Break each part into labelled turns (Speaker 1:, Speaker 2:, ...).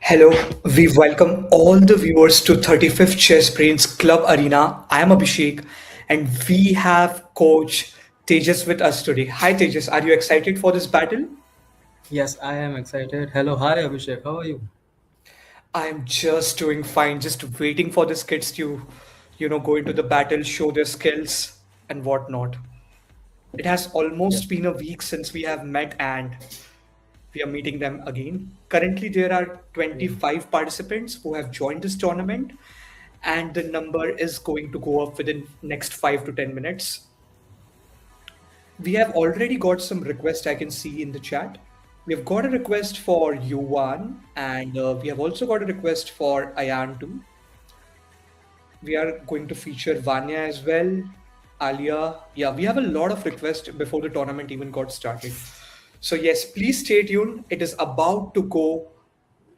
Speaker 1: Hello, we welcome all the viewers to 35th Chessbrainz Club Arena. I am Abhishek and we have coach Tejas with us today. Hi Tejas, are you excited for this battle?
Speaker 2: Yes, I am excited. Hello, hi Abhishek. How are you?
Speaker 1: I am just doing fine, just waiting for these kids to, go into the battle, show their skills and whatnot. It has
Speaker 2: Yeah.
Speaker 1: almost been a week since we have met and we are meeting them again. Currently, there are
Speaker 2: Yeah.
Speaker 1: 25 participants who have joined this tournament, and the number is going to go up within next 5 to 10 minutes. We have already got some requests I can see in the chat. We have got a request for Yuan, and we have also got a request for Ayan too. We are going to feature Vanya as well, Alia. Yeah, we have a lot of requests before the tournament even got started. So yes, please stay tuned. It is about to go.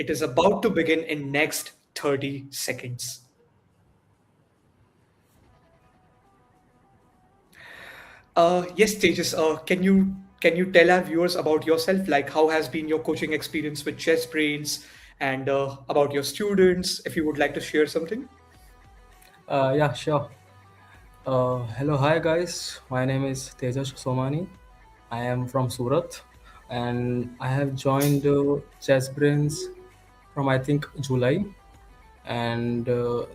Speaker 1: It is about to begin in next 30 seconds. Yes, Tejas, can you tell our viewers about yourself? Like how has been your coaching experience with Chessbrainz and about your students, if you would like to share something?
Speaker 2: Yeah, sure. Hello, hi guys. My name is Tejash Somani. I am from Surat and I have joined Chessbrainz from I think July. And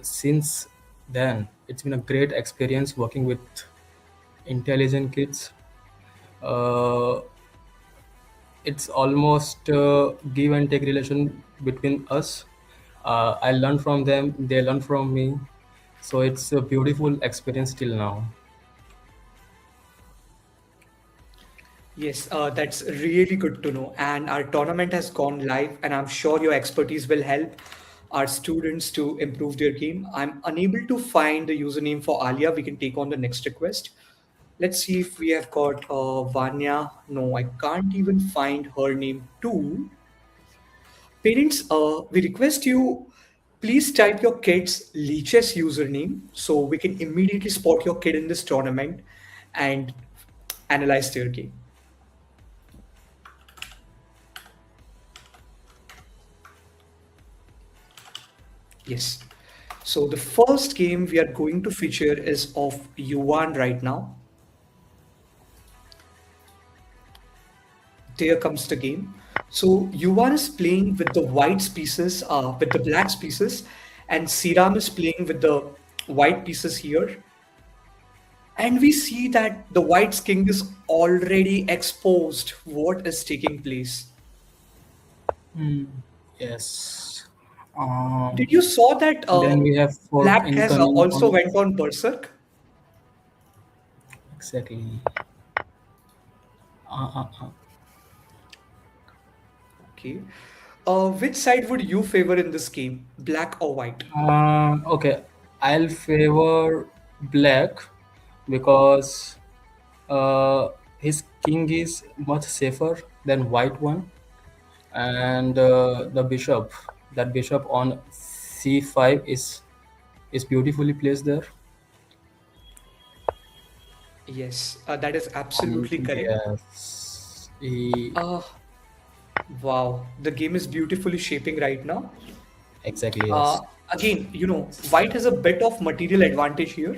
Speaker 2: since then, it's been a great experience working with intelligent kids. Uh, it's almost give and take relation between us. I learn from them, they learn from me, so it's a beautiful experience till now.
Speaker 1: Yes, that's really good to know. And our tournament has gone live, and I'm sure your expertise will help our students to improve their game. I'm unable to find the username for Alia. We can take on the next request. Let's see if we have got Vanya. No, I can't even find her name too. Parents, we request you please type your kid's Leech's username so we can immediately spot your kid in this tournament and analyze their game. Yes. So the first game we are going to feature is of Yuan right now. There comes the game. So Yuan is playing with the white pieces, with the black pieces, and Siram is playing with the white pieces here. And we see that the white's king is already exposed what is taking place.
Speaker 2: Hmm. Yes.
Speaker 1: Did you saw that
Speaker 2: Then we have fork
Speaker 1: black has
Speaker 2: incoming
Speaker 1: also
Speaker 2: on
Speaker 1: went on berserk?
Speaker 2: exactly. Uh.
Speaker 1: Okay. Which side would you favor in this game, black or white?
Speaker 2: Okay, I'll favor black because his king is much safer than white one, and the bishop, that bishop on c5 is beautifully placed there.
Speaker 1: Yes, that is absolutely correct.
Speaker 2: Yes, he,
Speaker 1: Uh, wow, the game is beautifully shaping right now.
Speaker 2: exactly,
Speaker 1: Uh,
Speaker 2: yes.
Speaker 1: Again, white has a bit of material advantage here.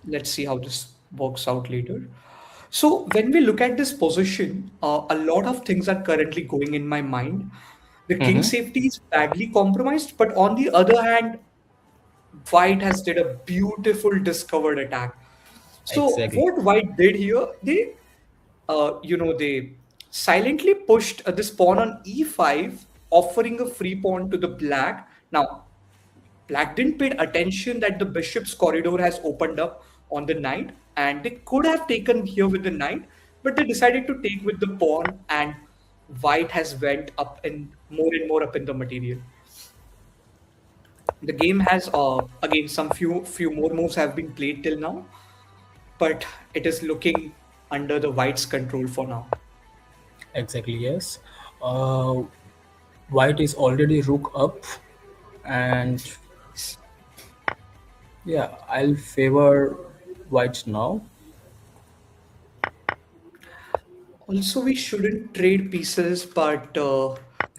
Speaker 1: Let's see how this works out later. So when we look at this position, a lot of things are currently going in my mind. The king
Speaker 2: Mm-hmm.
Speaker 1: safety is badly compromised, but on the other hand, White has did a beautiful discovered attack. So
Speaker 2: Exactly.
Speaker 1: what White did here, they silently pushed this pawn on e5, offering a free pawn to the black. Now, black didn't pay attention that the bishop's corridor has opened up on the knight, and they could have taken here with the knight, but they decided to take with the pawn, and white has went up and more up in the material. The game has again some few more moves have been played till now, but it is looking under the white's control for now.
Speaker 2: Exactly, yes. uh, White is already rook up, and yeah, I'll favor white now.
Speaker 1: Also, we shouldn't trade pieces, but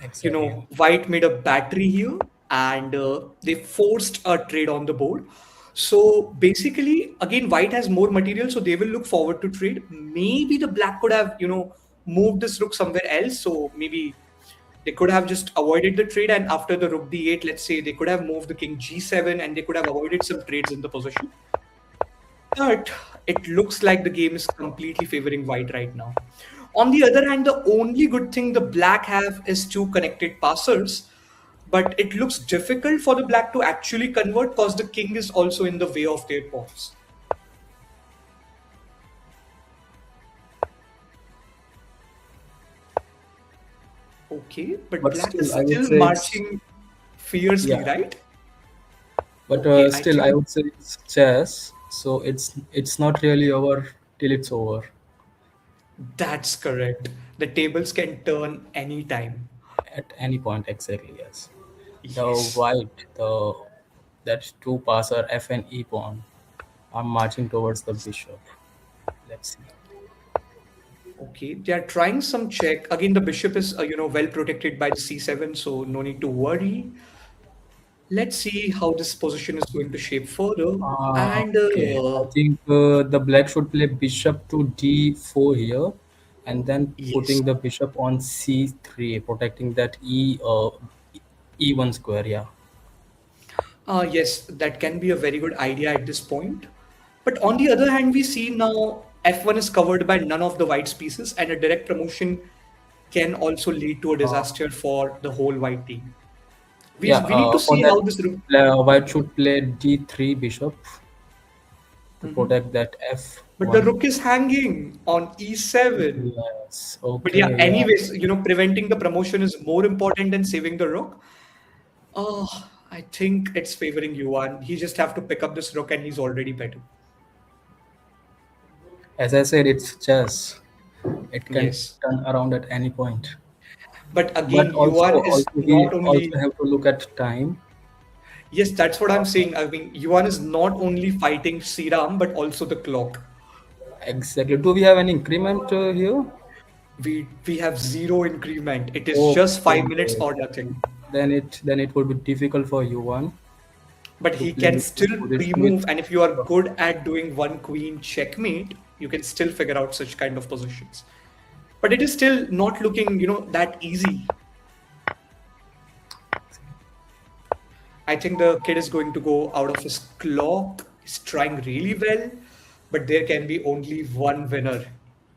Speaker 2: Exactly.
Speaker 1: White made a battery here and they forced a trade on the board. So basically, again, White has more material, so they will look forward to trade. Maybe the Black could have, moved this Rook somewhere else. So maybe they could have just avoided the trade, and after the Rook D8, let's say they could have moved the King G7, and they could have avoided some trades in the position. But it looks like the game is completely favoring White right now. On the other hand, the only good thing the Black have is two connected passers, but it looks difficult for the Black to actually convert because the King is also in the way of their pawns. Okay, but
Speaker 2: But
Speaker 1: Black
Speaker 2: still,
Speaker 1: is
Speaker 2: I would
Speaker 1: still
Speaker 2: say it's
Speaker 1: marching fiercely,
Speaker 2: yeah.
Speaker 1: right?
Speaker 2: But
Speaker 1: Okay, I
Speaker 2: still, I
Speaker 1: think
Speaker 2: would say it's chess. So it's not really over till it's over.
Speaker 1: that's correct. The tables can turn anytime.
Speaker 2: At any point, exactly, yes. The
Speaker 1: Yes.
Speaker 2: white, that two passer F and E pawn are marching towards the bishop. Let's see.
Speaker 1: Okay, they are trying some check. Again, the bishop is, well protected by the c7, so no need to worry. Let's see how this position is going to shape further. And
Speaker 2: Okay, I think the black should play bishop to d4 here, and then
Speaker 1: yes,
Speaker 2: putting the bishop on c3, protecting that e1 square. Yeah,
Speaker 1: yes, that can be a very good idea at this point. But on the other hand, we see now f1 is covered by none of the white's pieces, and a direct promotion can also lead to a
Speaker 2: uh,
Speaker 1: disaster for the whole white team.
Speaker 2: yeah.
Speaker 1: We need to
Speaker 2: For
Speaker 1: see
Speaker 2: that,
Speaker 1: how this.
Speaker 2: white should play d3 bishop to
Speaker 1: Mhm.
Speaker 2: protect that
Speaker 1: But the
Speaker 2: f1.
Speaker 1: rook is hanging on e7.
Speaker 2: Yes.
Speaker 1: But yeah,
Speaker 2: Okay. Yeah.
Speaker 1: anyways, preventing the promotion is more important than saving the rook. Oh, I think it's favoring Yuan. He just have to pick up this rook and he's already better.
Speaker 2: As I said, it's chess. It can
Speaker 1: Yes.
Speaker 2: turn around at any point.
Speaker 1: But
Speaker 2: But
Speaker 1: again,
Speaker 2: also,
Speaker 1: Yuan is
Speaker 2: we
Speaker 1: not
Speaker 2: also
Speaker 1: only,
Speaker 2: have to look at time.
Speaker 1: yes, that's what I'm saying. I mean, Yuan is not only fighting Siram, but also the clock.
Speaker 2: Exactly. Do we have any increment here?
Speaker 1: We have zero increment. It is just
Speaker 2: Okay.
Speaker 1: 5 minutes or nothing.
Speaker 2: Then it would be difficult for you one
Speaker 1: But
Speaker 2: to
Speaker 1: he
Speaker 2: play
Speaker 1: can
Speaker 2: this
Speaker 1: still
Speaker 2: position with.
Speaker 1: pre-move, and if you are good at doing one queen checkmate, you can still figure out such kind of positions. But it is still not looking, that easy. I think the kid is going to go out of his clock. He's trying really well, but there can be only one winner.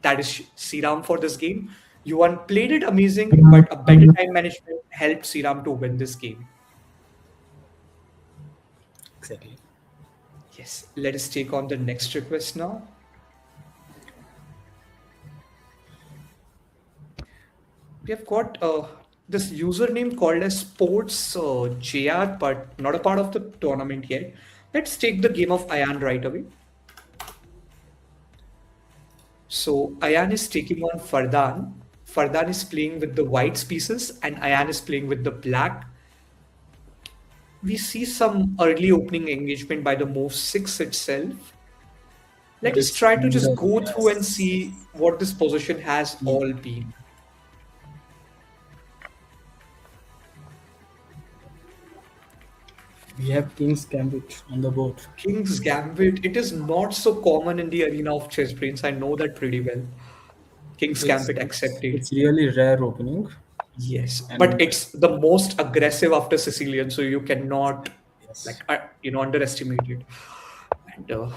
Speaker 1: That is Siram for this game. Yuan played it amazing, but a better time management helped Siram to win this game.
Speaker 2: Exactly.
Speaker 1: Yes, let us take on the next request now. We have got this username called as Sports JR, but not a part of the tournament yet. Let's take the game of Ayan right away. So Ayan is taking on Fardan. Fardan is playing with the white pieces, and Ayan is playing with the black. We see some early opening engagement by the move 6 itself.
Speaker 2: But
Speaker 1: Let us
Speaker 2: it's
Speaker 1: try to
Speaker 2: under,
Speaker 1: just go through and
Speaker 2: yes.
Speaker 1: see what this position has
Speaker 2: Mm.
Speaker 1: all been.
Speaker 2: We have King's Gambit on the board.
Speaker 1: King's Gambit, it is not so common in the arena of Chessbrainz. I know that pretty well. King's
Speaker 2: It's
Speaker 1: Gambit
Speaker 2: it's
Speaker 1: accepted.
Speaker 2: it's really rare opening,
Speaker 1: Yes, but
Speaker 2: and
Speaker 1: it's the most aggressive after Sicilian, so you cannot
Speaker 2: yes,
Speaker 1: underestimate it. And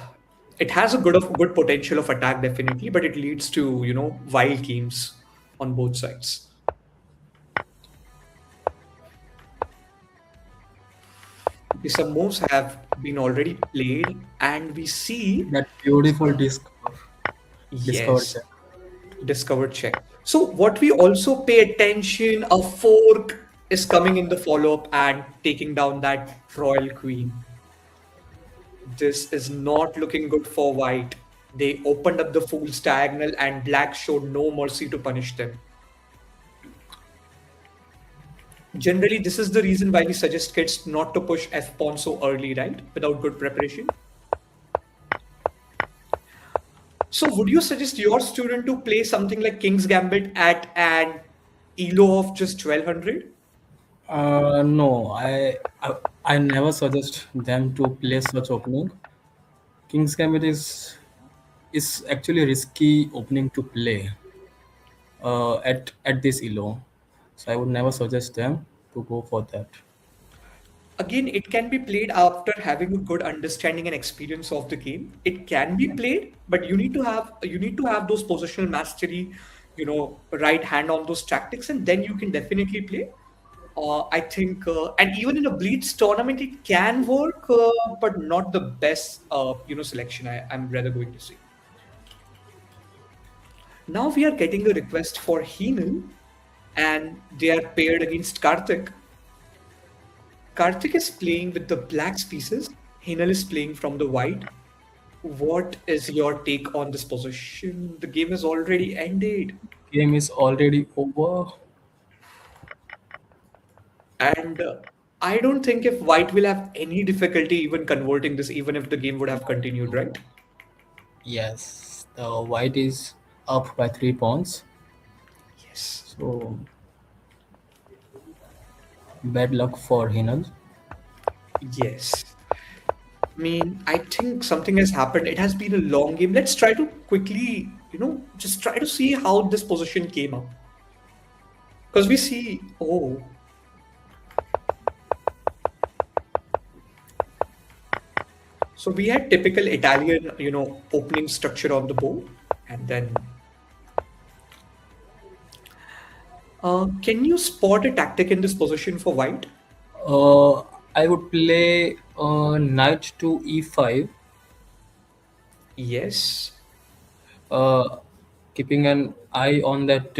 Speaker 1: it has a good potential of attack definitely, but it leads to wild games on both sides. Okay, some moves have been already played, and we see
Speaker 2: that beautiful
Speaker 1: some,
Speaker 2: discover
Speaker 1: yes,
Speaker 2: check.
Speaker 1: discovered check. So what we also pay attention, a fork is coming in the follow-up and taking down that royal queen. This is not looking good for white. They opened up the fool's diagonal and black showed no mercy to punish them. Generally, this is the reason why we suggest kids not to push f pawn so early, right? Without good preparation. So would you suggest your student to play something like King's Gambit at an elo of just 1200?
Speaker 2: No, I never suggest them to play such opening. King's Gambit is actually risky opening to play at this elo, so I would never suggest them to go for that.
Speaker 1: Again, it can be played after having a good understanding and experience of the game. It can be played, but you need to have those positional mastery, right hand on those tactics, and then you can definitely play. I think, and even in a Bleeds tournament, it can work, but not the best, selection. I'm rather going to say. Now we are getting a request for Heenal, and they are paired against Karthik. Karthik is playing with the black pieces. Hinal is playing from the white. What is your take on this position? The game is already ended.
Speaker 2: Game is already over.
Speaker 1: And I don't think if white will have any difficulty even converting this, even if the game would have continued, right?
Speaker 2: Yes, the white is up by 3 pawns.
Speaker 1: Yes.
Speaker 2: So bad luck for Hinal.
Speaker 1: Yes. I mean, I think something has happened. It has been a long game. Let's try to quickly, just try to see how this position came up. Because we see, oh, so we had typical Italian, opening structure on the board. And then, can you spot a tactic in this position for white?
Speaker 2: Uh, I would play knight to e5,
Speaker 1: Yes.
Speaker 2: uh, keeping an eye on that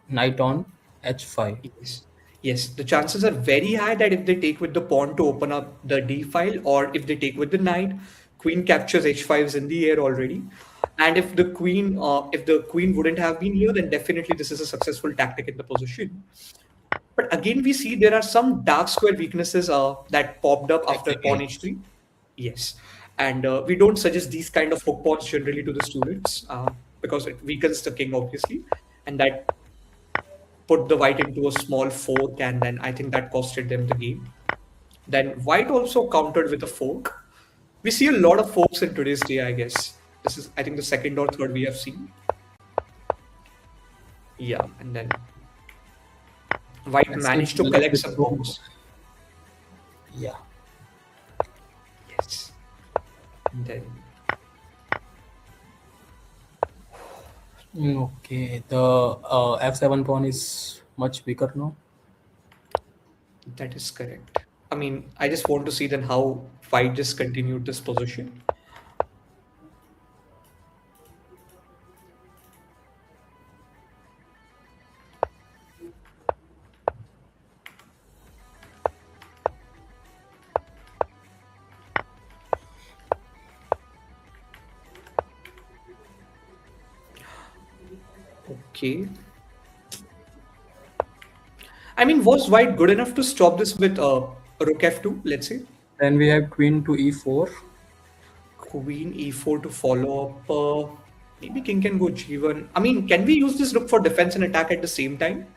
Speaker 2: knight on h5.
Speaker 1: Yes. Yes. The chances are very high that if they take with the pawn to open up the d file, or if they take with the knight, queen captures h5 is in the air already. And if the queen wouldn't have been here, then definitely this is a successful tactic in the position. But again, we see there are some dark square weaknesses that popped up after pawn
Speaker 2: Exactly.
Speaker 1: h3. Yes. And we don't suggest these kind of hook pawns generally to the students because it weakens the king, obviously. And that put the white into a small fork, and then I think that costed them the game. Then white also countered with a fork. We see a lot of forks in today's day, I guess. This is, I think, the second or third we have seen. Yeah, and then white
Speaker 2: Let's see
Speaker 1: managed to
Speaker 2: black
Speaker 1: collect
Speaker 2: with
Speaker 1: some
Speaker 2: rook.
Speaker 1: pawns.
Speaker 2: Yeah.
Speaker 1: Yes. And then
Speaker 2: Okay. The f7 pawn is much weaker now.
Speaker 1: that is correct. I mean, I just want to see then how white just continued this position. Okay. I mean, was white good enough to stop this with rook f2, let's say?
Speaker 2: Then we have queen to e4.
Speaker 1: Queen e4 to follow up. Maybe king can go g1. I mean, can we use this rook for defense and attack at the same time?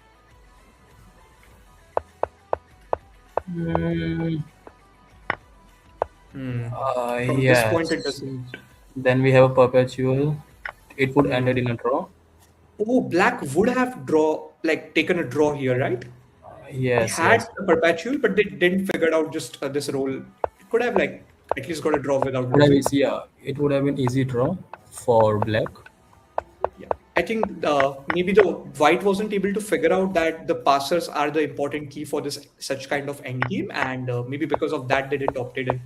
Speaker 2: Mm,
Speaker 1: Hmm. From this point, it
Speaker 2: yes.
Speaker 1: doesn't.
Speaker 2: Then we have a perpetual. It would end
Speaker 1: Hmm.
Speaker 2: in a draw.
Speaker 1: Oh, black would have taken a draw here, right? They
Speaker 2: Yes,
Speaker 1: had
Speaker 2: yes.
Speaker 1: a perpetual, but they didn't figure out just this role. It could have at least got a draw without
Speaker 2: Would have
Speaker 1: losing.
Speaker 2: easy, yeah, it would have been easy draw for black.
Speaker 1: Yeah, I think maybe the white wasn't able to figure out that the passers are the important key for this such kind of endgame, and maybe because of that they didn't opt it in,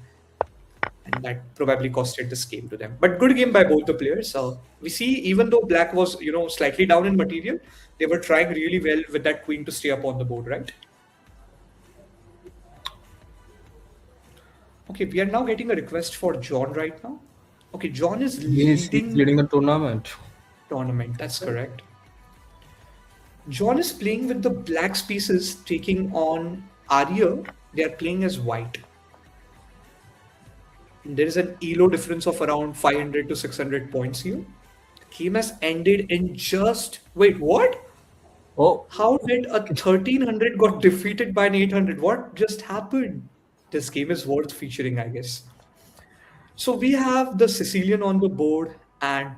Speaker 1: and that probably costed this game to them. But good game by both the players. We see even though black was slightly down in material, they were trying really well with that queen to stay up on the board, right? Okay, we are now getting a request for John right now. Okay, John is
Speaker 2: He's
Speaker 1: leading
Speaker 2: leading the tournament.
Speaker 1: tournament. That's correct. John is playing with the black pieces taking on Arya. They are playing as white. And there is an ELO difference of around 500 to 600 points here. Game has ended in just. Wait, what?
Speaker 2: Oh,
Speaker 1: How did a 1300 got defeated by an 800? What just happened? This game is worth featuring, I guess. So we have the Sicilian on the board, and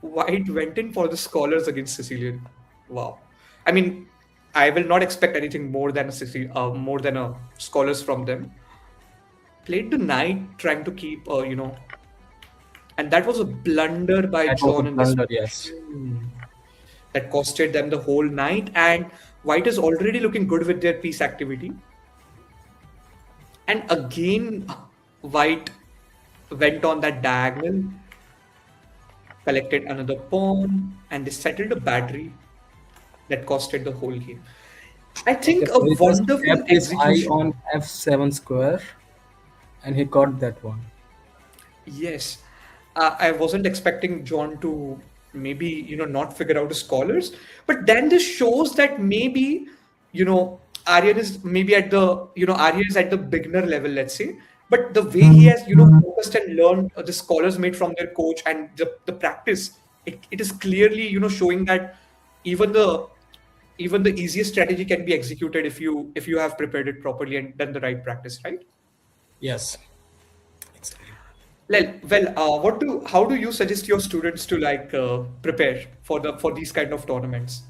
Speaker 1: White went in for the scholars against Sicilian. Wow. I mean, I will not expect anything more than a scholars from them. Played the knight, trying to keep, and that was a blunder by
Speaker 2: that was a
Speaker 1: John in this
Speaker 2: blunder. Yes.
Speaker 1: position that costed them the whole night. And White is already looking good with their piece activity. And again, White went on that diagonal, collected another pawn, and they settled a battery that costed the whole game. I
Speaker 2: Okay,
Speaker 1: think a
Speaker 2: so he just
Speaker 1: wonderful
Speaker 2: kept his eye
Speaker 1: execution.
Speaker 2: on f7 square, and he got that one.
Speaker 1: Yes, I wasn't expecting John to maybe, not figure out his scholars, but then this shows that maybe, Aryan is maybe at the, Aryan is at the beginner level, let's say, but the way he has, focused and learned the scholars made from their coach and the practice, it is clearly, showing that even the even the easiest strategy can be executed if you have prepared it properly and done the right practice, right?
Speaker 2: Yes, exactly.
Speaker 1: What do how do you suggest your students to prepare for these kind of tournaments?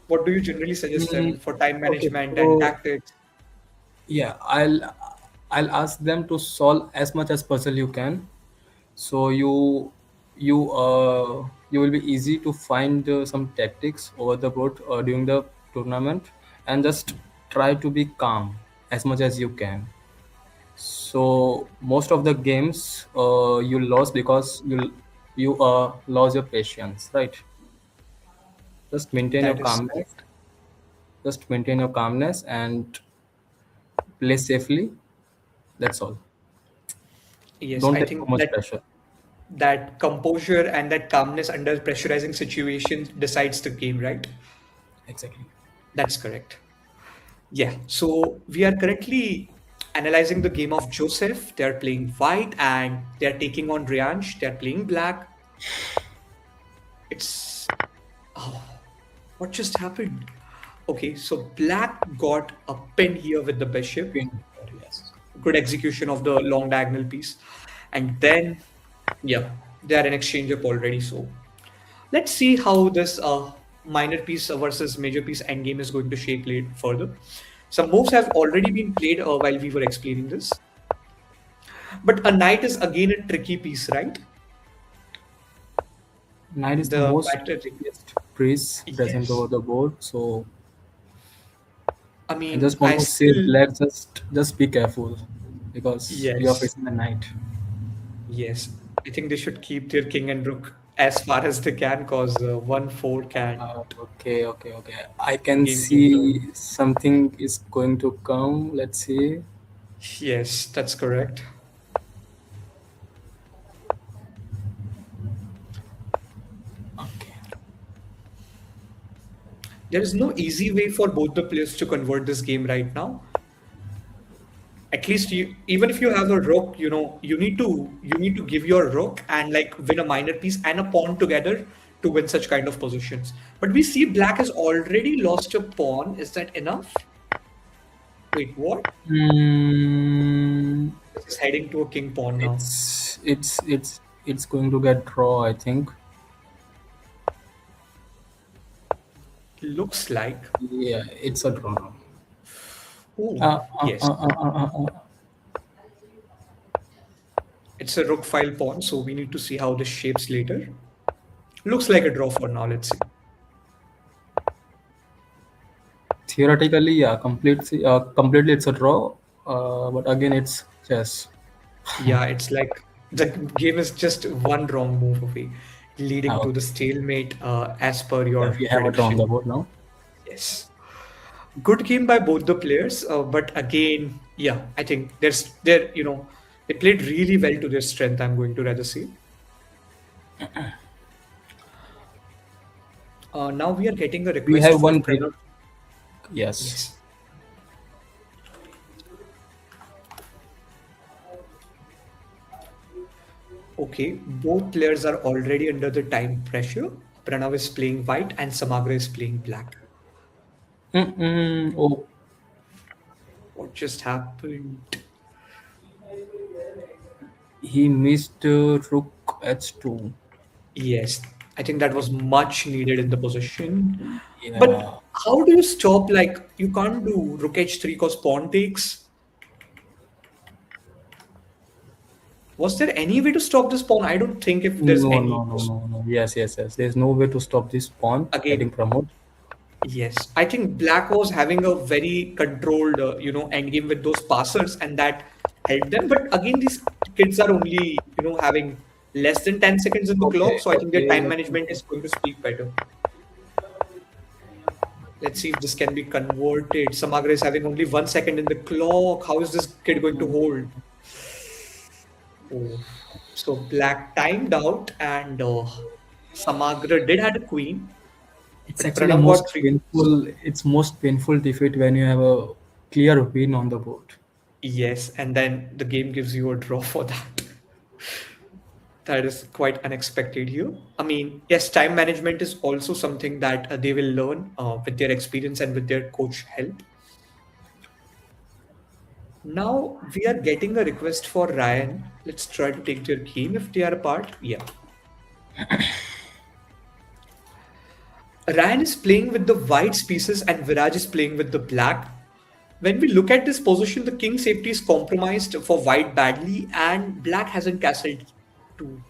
Speaker 1: What do you generally suggest them
Speaker 2: Mm,
Speaker 1: for time
Speaker 2: okay,
Speaker 1: management and
Speaker 2: so
Speaker 1: tactics?
Speaker 2: yeah, I'll ask them to solve as much as puzzle you can. So you will be easy to find some tactics over the board during the tournament, and just try to be calm as much as you can. So most of the games you lost because you lost your patience, right? Just maintain your
Speaker 1: That is
Speaker 2: calmness.
Speaker 1: correct.
Speaker 2: Just maintain your calmness and play safely. That's all.
Speaker 1: Yes,
Speaker 2: Don't
Speaker 1: I
Speaker 2: take too
Speaker 1: think
Speaker 2: much
Speaker 1: that
Speaker 2: pressure.
Speaker 1: that composure and that calmness under pressurizing situations decides the game, right?
Speaker 2: Exactly.
Speaker 1: That's correct. Yeah. So we are currently analyzing the game of Joseph. They're playing white and they're taking on Riansh. They're playing black. It's oh, what just happened? Okay, so black got a pin here with the bishop.
Speaker 2: Pin. Yes.
Speaker 1: Good execution of the long diagonal piece. And then, yeah, they are in exchange up already. So let's see how this minor piece versus major piece endgame is going to shape later further. Some moves have already been played while we were explaining this. But a knight is again a tricky piece, right?
Speaker 2: Knight is the
Speaker 1: The
Speaker 2: most
Speaker 1: pattern.
Speaker 2: trickiest piece present
Speaker 1: Yes.
Speaker 2: over the board. So
Speaker 1: I
Speaker 2: I
Speaker 1: mean,
Speaker 2: just
Speaker 1: I
Speaker 2: want to say,
Speaker 1: still,
Speaker 2: black, just be careful because you are
Speaker 1: yes,
Speaker 2: facing a knight.
Speaker 1: yes. I think they should keep their king and rook as far as they can because 1-4 can
Speaker 2: Okay. I can
Speaker 1: game can turn.
Speaker 2: see something is going to come. Let's see.
Speaker 1: Yes, that's correct.
Speaker 2: Okay.
Speaker 1: There is no easy way for both the players to convert this game right now. At least even if you have a rook, you need to give your rook and like win a minor piece and a pawn together to win such kind of positions. But we see black has already lost a pawn. Is that enough? Wait, what?
Speaker 2: Mm,
Speaker 1: This is heading to a king pawn now.
Speaker 2: it's going to get draw, I think.
Speaker 1: Looks like.
Speaker 2: Yeah, it's a draw now.
Speaker 1: Oh,
Speaker 2: Uh, uh,
Speaker 1: yes.
Speaker 2: uh, uh, uh, uh, uh.
Speaker 1: It's a rook file pawn, so we need to see how this shapes later. Looks like a draw for now. Let's see.
Speaker 2: Theoretically, yeah, completely it's a draw. But again, it's chess.
Speaker 1: Yeah, it's like the game is just one wrong move away, leading to the
Speaker 2: Okay.
Speaker 1: stalemate as per
Speaker 2: Yeah,
Speaker 1: your
Speaker 2: we have a draw on the
Speaker 1: prediction.
Speaker 2: board now.
Speaker 1: Yes. Good game by both the players, but again, yeah, I think they played really well to their strength, I'm going to rather say. Now we are getting a
Speaker 2: We
Speaker 1: request
Speaker 2: have
Speaker 1: for
Speaker 2: one great.
Speaker 1: Pranav.
Speaker 2: Yes.
Speaker 1: Yes. Okay, both players are already under the time pressure. Pranav is playing white and Samagra is playing black.
Speaker 2: Oh,
Speaker 1: What just happened?
Speaker 2: he missed rook h2.
Speaker 1: Yes, I think that was much needed in the position. But
Speaker 2: Yeah.
Speaker 1: how do you stop? Like, you can't do rook h3 because pawn takes. Was there any way to stop this pawn? I don't think if there's
Speaker 2: No,
Speaker 1: any.
Speaker 2: no, no, no, no. Yes, yes, yes. There's no way to stop this pawn getting
Speaker 1: Again,
Speaker 2: promoted.
Speaker 1: yes, I think Black was having a very controlled, endgame with those passers, and that helped them. But again, these kids are only, having less than 10 seconds in the clock,
Speaker 2: Okay,
Speaker 1: so I think their
Speaker 2: okay.
Speaker 1: time management is going to speak better. Let's see if this can be converted. Samagra is having only 1 second in the clock. How is this kid going to hold? Oh, so Black timed out, and Samagra did had a queen,
Speaker 2: It's
Speaker 1: but
Speaker 2: actually
Speaker 1: Pranav
Speaker 2: most
Speaker 1: got three queens.
Speaker 2: painful. It's most painful defeat when you have a clear win on the board.
Speaker 1: Yes, and then the game gives you a draw for that. That is quite unexpected here. I mean, yes, time management is also something that they will learn with their experience and with their coach help. Now we are getting a request for Ryan. Let's try to take their game if they are apart. Yeah. Ryan is playing with the white pieces and Viraj is playing with the black. When we look at this position, the king safety is compromised for white badly and black hasn't castled too.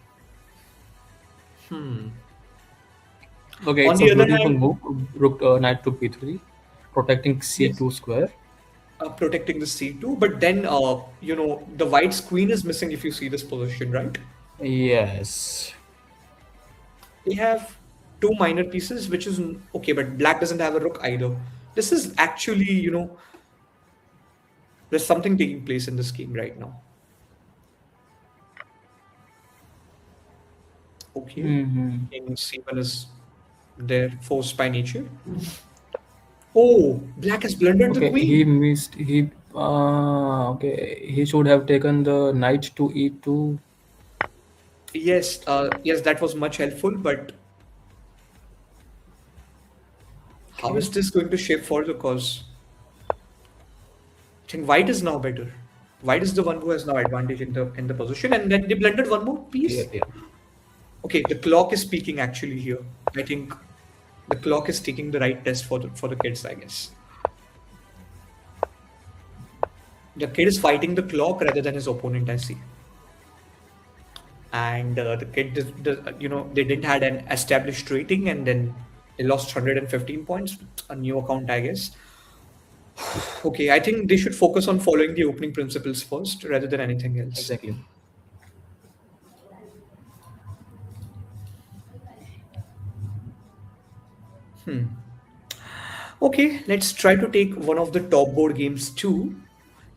Speaker 2: Okay,
Speaker 1: On
Speaker 2: it's a
Speaker 1: the other
Speaker 2: beautiful
Speaker 1: hand,
Speaker 2: move. Rook knight to b3, protecting
Speaker 1: yes,
Speaker 2: c2 square.
Speaker 1: protecting the c2, but then the white's queen is missing if you see this position, right?
Speaker 2: Yes.
Speaker 1: They have two minor pieces, which is okay, but black doesn't have a rook either. This is actually, there's something taking place in this game right now. Okay,
Speaker 2: Hmm.
Speaker 1: king c1 is there, forced by nature. Oh, black has blundered the
Speaker 2: Okay, he
Speaker 1: queen.
Speaker 2: missed. Okay, he should have taken the knight to e2.
Speaker 1: Yes, that was much helpful, but how
Speaker 2: Okay.
Speaker 1: is this going to shape further? Because I think white is now better. White is the one who has now advantage in the position, and then they blended one more
Speaker 2: Yeah,
Speaker 1: piece.
Speaker 2: yeah.
Speaker 1: Okay, the clock is speaking actually here. I think the clock is taking the right test for the kids, I guess. The kid is fighting the clock rather than his opponent, I see. And the kid, they didn't had an established rating, and then they lost 115 points. A new account, I guess. Okay, I think they should focus on following the opening principles first rather than anything else.
Speaker 2: Exactly.
Speaker 1: Okay, let's try to take one of the top board games too.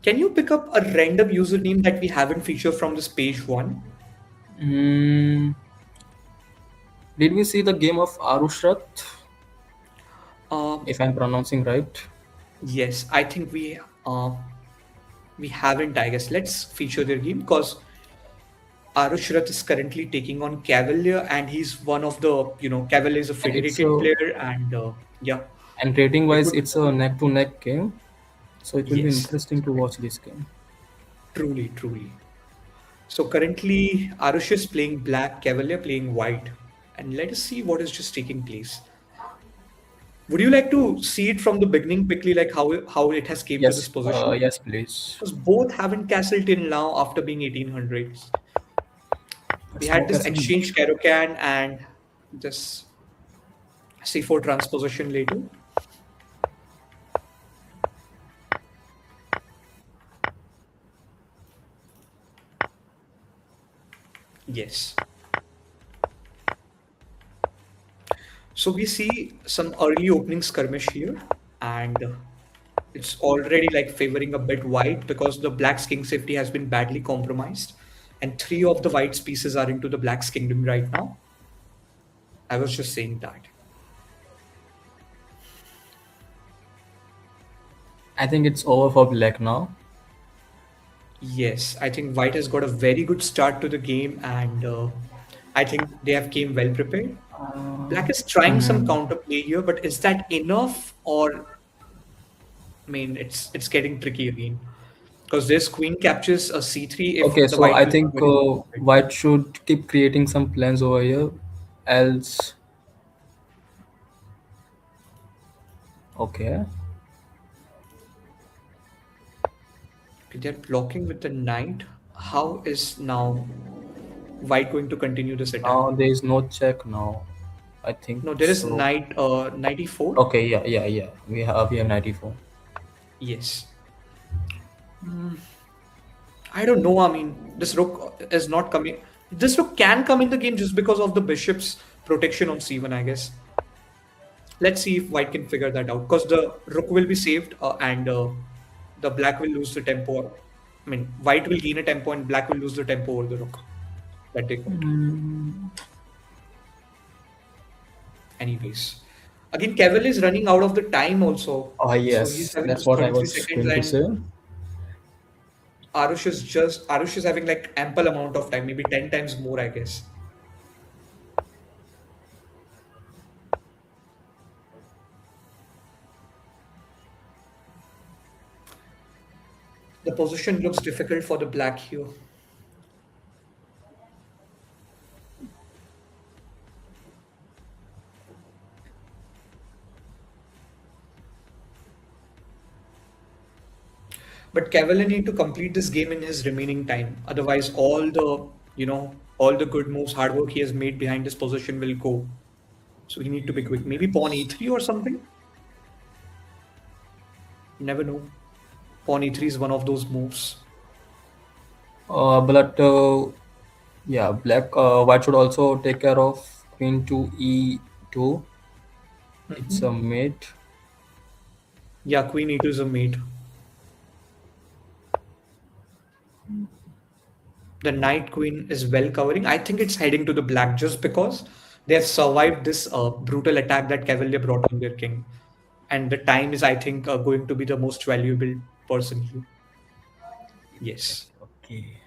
Speaker 1: Can you pick up a random username that we haven't featured from this page one?
Speaker 2: Mm, did we see the game of Arushrat?
Speaker 1: Uh,
Speaker 2: If I'm pronouncing right.
Speaker 1: yes, I think we haven't, I guess. Let's feature their game because Arushrat is currently taking on Cavalier, and he's one of the, Cavalier is a
Speaker 2: And it's
Speaker 1: federated
Speaker 2: a
Speaker 1: player, and yeah,
Speaker 2: and rating
Speaker 1: it
Speaker 2: wise,
Speaker 1: would,
Speaker 2: it's a neck to neck game. So it will be
Speaker 1: yes,
Speaker 2: interesting to watch this game.
Speaker 1: truly, truly. So currently, Arush is playing black, Cavalier playing white, and let us see what is just taking place. Would you like to see it from the beginning quickly, like how it has came to this
Speaker 2: Yes,
Speaker 1: position?
Speaker 2: yes, please.
Speaker 1: Because both haven't castled till now after being 1800s. We
Speaker 2: It's no
Speaker 1: had this
Speaker 2: castle.
Speaker 1: exchange Caro-Kann and this C4 transposition later. Yes. So we see some early opening skirmish here, and it's already like favoring a bit white because the black's king safety has been badly compromised, and three of the white's pieces are into the black's kingdom right now. I was just saying that.
Speaker 2: I think it's over for black now.
Speaker 1: Yes, I think White has got a very good start to the game, and I think they have came well prepared. Black is trying some
Speaker 2: Hmm.
Speaker 1: counterplay here, but is that enough? Or I mean, it's getting tricky again because this queen captures a c3 if
Speaker 2: Okay,
Speaker 1: the
Speaker 2: so
Speaker 1: white
Speaker 2: I
Speaker 1: will not
Speaker 2: think
Speaker 1: very good for it.
Speaker 2: White should keep creating some plans over here. Else, okay.
Speaker 1: Okay, they're blocking with the knight. How is now White going to continue this attack?
Speaker 2: Now there is no check now. I think
Speaker 1: No, there is
Speaker 2: so.
Speaker 1: knight knight e4.
Speaker 2: Okay, yeah, yeah, yeah. We have 94.
Speaker 1: Yes. Hmm, I don't know. I mean, this rook is not coming. This rook can come in the game just because of the bishop's protection on c1, I guess. Let's see if white can figure that out because the rook will be saved and the black will lose the tempo. I mean, white will gain a tempo and black will lose the tempo over the rook that they got.
Speaker 2: Mm.
Speaker 1: Anyways, again, Cavill is running out of the time also.
Speaker 2: Ah,
Speaker 1: So he's
Speaker 2: yes,
Speaker 1: having
Speaker 2: that's
Speaker 1: just
Speaker 2: what I
Speaker 1: 33
Speaker 2: was
Speaker 1: seconds
Speaker 2: going to
Speaker 1: and
Speaker 2: say.
Speaker 1: Arush is having like ample amount of time, maybe 10 times more, I guess. The position looks difficult for the black here. But Cavalier need to complete this game in his remaining time. Otherwise, all the good moves, hard work he has made behind this position will go. So he need to be quick. Maybe pawn e3 or something. You never know. Pawn e3 is one of those moves.
Speaker 2: But yeah, white should also take care of queen to e2. It's a
Speaker 1: Mhm.
Speaker 2: mate.
Speaker 1: Yeah, queen e2 is a mate. The knight queen is well covering. I think it's heading to the black just because they have survived this brutal attack that Cavalier brought on their king. And the time is, I think, going to be the most valuable person here. Yes.
Speaker 2: Okay.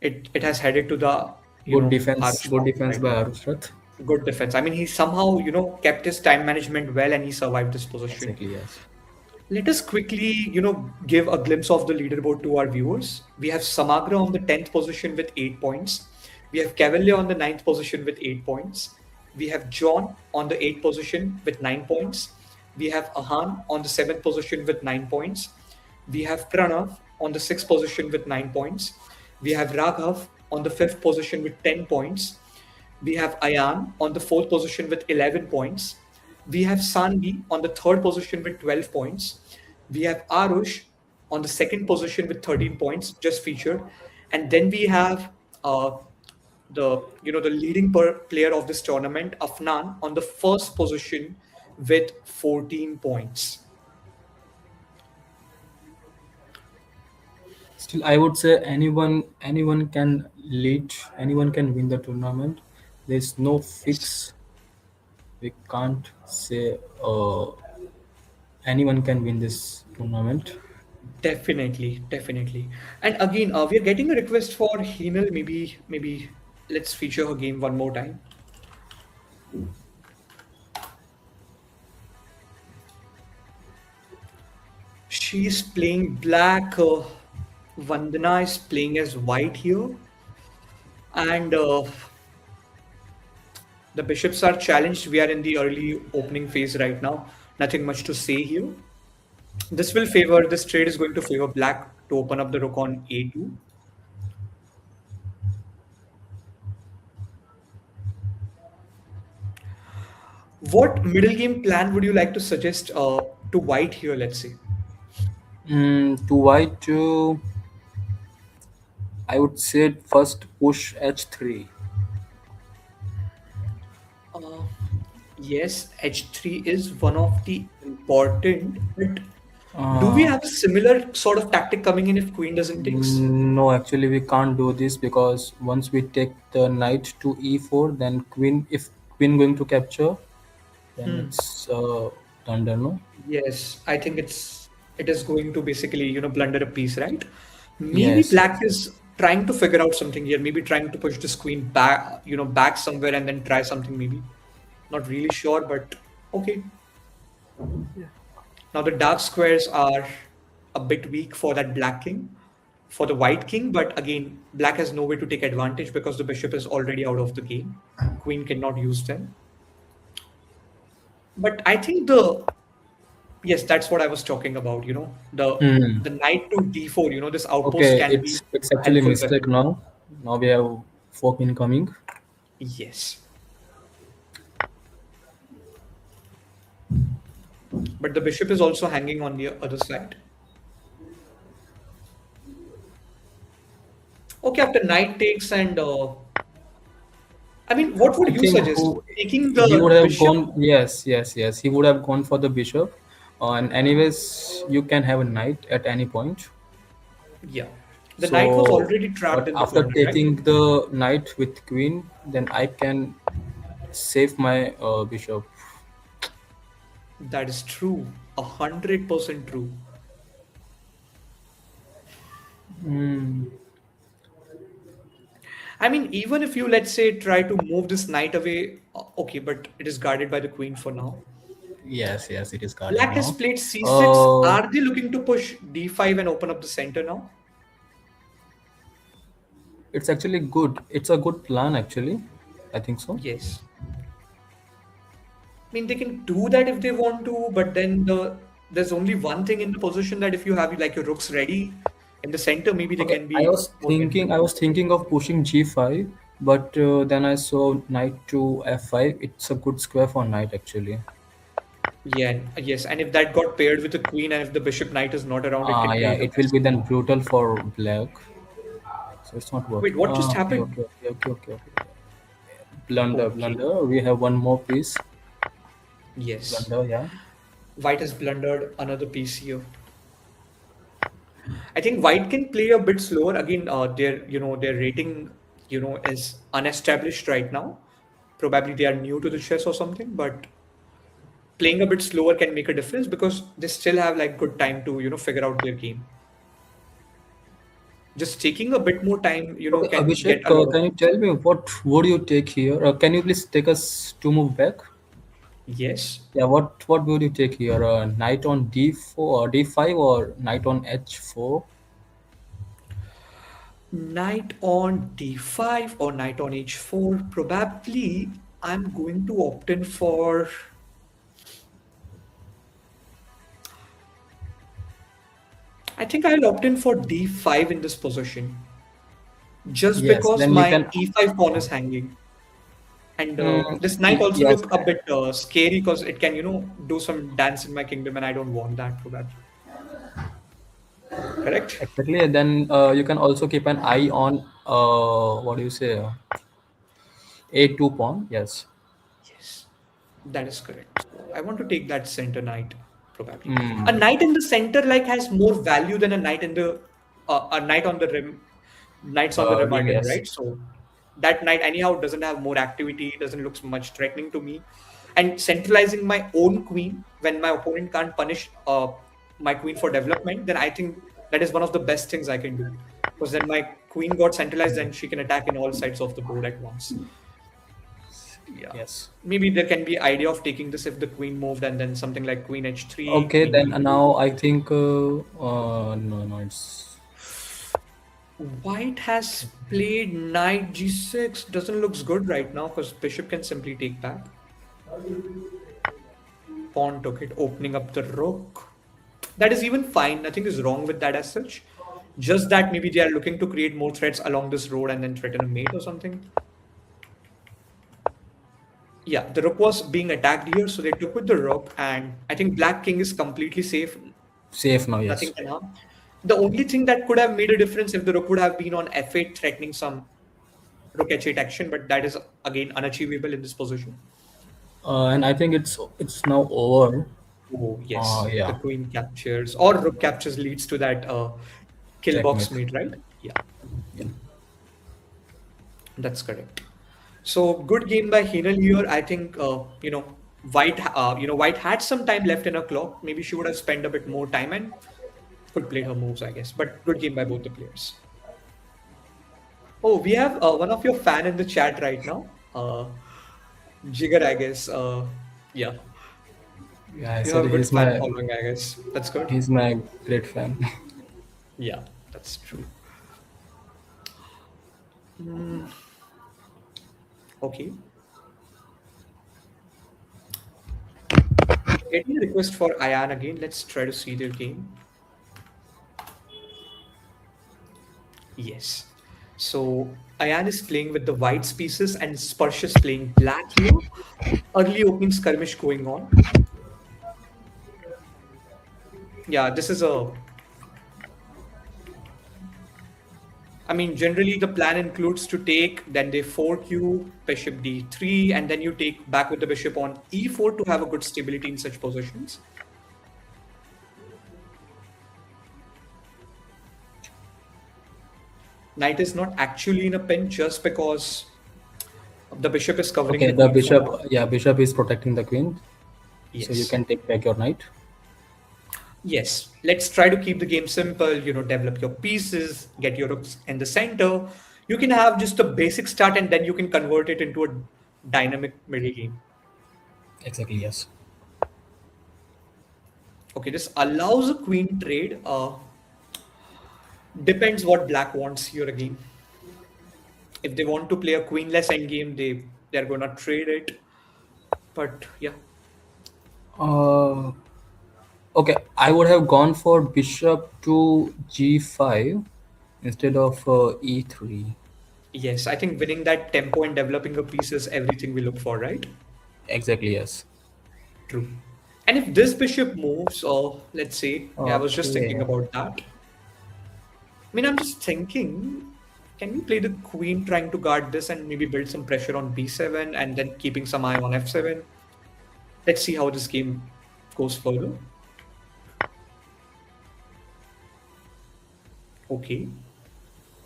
Speaker 1: It has headed to the
Speaker 2: Good defense.
Speaker 1: Arush
Speaker 2: Good
Speaker 1: pocket
Speaker 2: defense
Speaker 1: right
Speaker 2: by
Speaker 1: now.
Speaker 2: Arushat.
Speaker 1: Good defense. I mean, he somehow kept his time management well and he survived this position.
Speaker 2: Exactly. Yes.
Speaker 1: Let us quickly, give a glimpse of the leaderboard to our viewers. We have Samagra on the 10th position with 8 points. We have Cavalier on the ninth position with 8 points. We have John on the 8th position with 9 points. We have Ahan on the 7th position with 9 points. We have Pranav on the 6th position with 9 points. We have Raghav on the 5th position with 10 points. We have Ayan on the 4th position with 11 points. We have Sanvi on the 3rd position with 12 points. We have Arush on the 2nd position with 13 points, just featured. And then we have the leading player of this tournament, Afnan, on the 1st position with 14 points.
Speaker 2: Still, I would say anyone can lead. Anyone can win the tournament. There's no
Speaker 1: Yes.
Speaker 2: fix. We can't say anyone can win this tournament.
Speaker 1: Definitely, definitely. And again, we are getting a request for Hinal. Maybe let's feature her game one more time. She's playing black. Vandana is playing as white here, and the bishops are challenged. We are in the early opening phase right now. Nothing much to say here. This trade is going to favor black to open up the rook on a2. What middle game plan would you like to suggest to white here? Let's say.
Speaker 2: To white, I would say first push h3.
Speaker 1: Uh, yes, h3 is one of the important, but do we
Speaker 2: Uh,
Speaker 1: have a similar sort of tactic coming in if queen doesn't takes?
Speaker 2: no, actually we can't do this because once we take the knight to e4, then queen. If queen going to capture, then
Speaker 1: Hmm.
Speaker 2: it's thunder. No.
Speaker 1: Yes, I think it is going to basically blunder a piece, right? Maybe
Speaker 2: Yes,
Speaker 1: black
Speaker 2: yes.
Speaker 1: is trying to figure out something here, maybe trying to push this queen back, back somewhere and then try something maybe. Not really sure, but okay. Now the dark squares are a bit weak for that black king, for the white king, but again, black has no way to take advantage because the bishop is already out of the game. Queen cannot use them. But I think the yes, that's what I was talking about,
Speaker 2: Hmm.
Speaker 1: the knight to d4, this outpost
Speaker 2: Okay,
Speaker 1: can be
Speaker 2: it's
Speaker 1: a
Speaker 2: actually
Speaker 1: helpful
Speaker 2: mistake
Speaker 1: weapon.
Speaker 2: now. Now we have fork incoming.
Speaker 1: Yes. But the bishop is also hanging on the other side. Okay, after knight takes and I mean, what would
Speaker 2: I
Speaker 1: you
Speaker 2: think
Speaker 1: suggest?
Speaker 2: who
Speaker 1: Taking
Speaker 2: he
Speaker 1: the
Speaker 2: would have
Speaker 1: bishop?
Speaker 2: gone. Yes, yes, yes. He would have gone for the bishop. And anyways, you can have a knight at any point.
Speaker 1: Yeah. The knight was
Speaker 2: So,
Speaker 1: already trapped
Speaker 2: but
Speaker 1: in the
Speaker 2: after
Speaker 1: corner, right?
Speaker 2: taking the knight with queen, then I can save my bishop.
Speaker 1: That is true. 100% true.
Speaker 2: Hmm.
Speaker 1: I mean, even if you, let's say, try to move this knight away, okay, but it is guarded by the queen for now.
Speaker 2: Yes, yes, it is guarded
Speaker 1: Black has
Speaker 2: now.
Speaker 1: played c6.
Speaker 2: Uh,
Speaker 1: Are they looking to push d5 and open up the center now?
Speaker 2: it's actually good. It's a good plan, actually. I think so.
Speaker 1: Yes. I mean, they can do that if they want to, but then there's only one thing in the position that if you have like your rooks ready in the center, maybe they
Speaker 2: Okay,
Speaker 1: can be more beneficial.
Speaker 2: I was thinking of pushing g5, but then I saw knight to f5. It's a good square for knight, actually.
Speaker 1: Yeah, yes, and if that got paired with the queen and if the bishop knight is not around, it can
Speaker 2: Yeah,
Speaker 1: create a
Speaker 2: it will
Speaker 1: mess.
Speaker 2: be then brutal for black. So it's not
Speaker 1: Wait,
Speaker 2: working.
Speaker 1: what just
Speaker 2: Okay,
Speaker 1: happened?
Speaker 2: okay, okay, okay, okay, okay. Blunder,
Speaker 1: Okay,
Speaker 2: blunder. We have one more piece.
Speaker 1: yes.
Speaker 2: Blunder, yeah.
Speaker 1: White has blundered another piece here. I think White can play a bit slower. Again, their rating, is unestablished right now. Probably they are new to the chess or something, but playing a bit slower can make a difference because they still have like good time to, figure out their game. Just taking a bit more time,
Speaker 2: Okay,
Speaker 1: can get
Speaker 2: Abhishek,
Speaker 1: a lot of
Speaker 2: can you
Speaker 1: points.
Speaker 2: tell me what would you take here? Can you please take us to move back?
Speaker 1: Yes.
Speaker 2: Yeah, what would you take here? Knight on d4 or d5 or knight on h4?
Speaker 1: Knight on d5 or knight on h4. Probably I'm going to opt in for. I think I'll opt in for d5 in this position just
Speaker 2: Yes,
Speaker 1: because
Speaker 2: then you
Speaker 1: my
Speaker 2: can.
Speaker 1: e5 pawn is hanging. And this knight also
Speaker 2: Yes,
Speaker 1: look a bit scary because it can, do some dance in my kingdom, and I don't want that probably. Correct?
Speaker 2: exactly. Then you can also keep an eye on what do you say? A2 pawn. Yes.
Speaker 1: Yes, that is correct. So I want to take that center knight probably. A
Speaker 2: Hmm.
Speaker 1: knight in the center like has more value than a knight in the a knight on the rim. Knights on the rim are
Speaker 2: Ring.
Speaker 1: dead,
Speaker 2: Yes.
Speaker 1: right? So that knight anyhow doesn't have more activity, doesn't look much threatening to me. And centralizing my own queen when my opponent can't punish my queen for development, then I think that is one of the best things I can do. Because then my queen got centralized and she can attack in all sides of the board at once. Yeah.
Speaker 2: Yes.
Speaker 1: Maybe there can be idea of taking this if the queen moved and then something like queen h3,
Speaker 2: Okay. Then
Speaker 1: maybe
Speaker 2: now I think no, no, it's
Speaker 1: white has played knight g6. Doesn't looks good right now because bishop can simply take back. Pawn took it, opening up the rook. That is even fine. Nothing is wrong with that as such. Just that maybe they are looking to create more threats along this road and then threaten a mate or something. Yeah, the rook was being attacked here, so they took with the rook, and I think black king is completely safe.
Speaker 2: safe now.
Speaker 1: Nothing
Speaker 2: Yes.
Speaker 1: can harm. The only thing that could have made a difference if the rook would have been on f8, threatening some rook h8 action, but that is again unachievable in this position.
Speaker 2: And I think it's now over.
Speaker 1: Oh, yes, the
Speaker 2: Yeah.
Speaker 1: queen captures or rook captures leads to that kill box
Speaker 2: Checkmate.
Speaker 1: mate, right? Yeah,
Speaker 2: Yeah.
Speaker 1: that's correct. So good game by Hinal here. I think White White had some time left in her clock. Maybe she would have spent a bit more time and Could play her moves, I guess. But good game by both the players. Oh, we have one of your fan in the chat right now. Jigger, I guess. Yeah,
Speaker 2: Yeah, I
Speaker 1: you
Speaker 2: said
Speaker 1: have a good fan following, I guess. That's good.
Speaker 2: he's my great fan.
Speaker 1: Yeah, that's true. Mm, okay. Getting a request for Ayan again. Let's try to see their game. Yes. So Ayan is playing with the white pieces and Sparsh is playing black here. Early opening skirmish going on. Yeah, this is a. I mean, generally the plan includes to take, then they fork you, bishop d3, and then you take back with the bishop on e4 to have a good stability in such positions. Knight is not actually in a pin just because the bishop is covering
Speaker 2: Okay,
Speaker 1: the
Speaker 2: the
Speaker 1: queen for
Speaker 2: bishop,
Speaker 1: now.
Speaker 2: yeah, bishop is protecting the queen, so you
Speaker 1: Yes.
Speaker 2: can take back your knight.
Speaker 1: Yes, let's try to keep the game simple, develop your pieces, get your rooks in the center. You can have just a basic start and then you can convert it into a dynamic middle game.
Speaker 2: Exactly, yes.
Speaker 1: Okay, this allows a queen trade. Depends what black wants here again. If they want to play a queenless endgame, they're gonna trade it. But yeah,
Speaker 2: Uh, okay, I would have gone for bishop to g5 instead of e3.
Speaker 1: yes, I think winning that tempo and developing a piece is everything we look for, right?
Speaker 2: Exactly, yes.
Speaker 1: True. And if this bishop moves, or let's say, yeah, I was just thinking
Speaker 2: Okay.
Speaker 1: about that. I mean, I'm just thinking, can we play the queen trying to guard this and maybe build some pressure on b7 and then keeping some eye on f7? Let's see how this game goes further. Okay.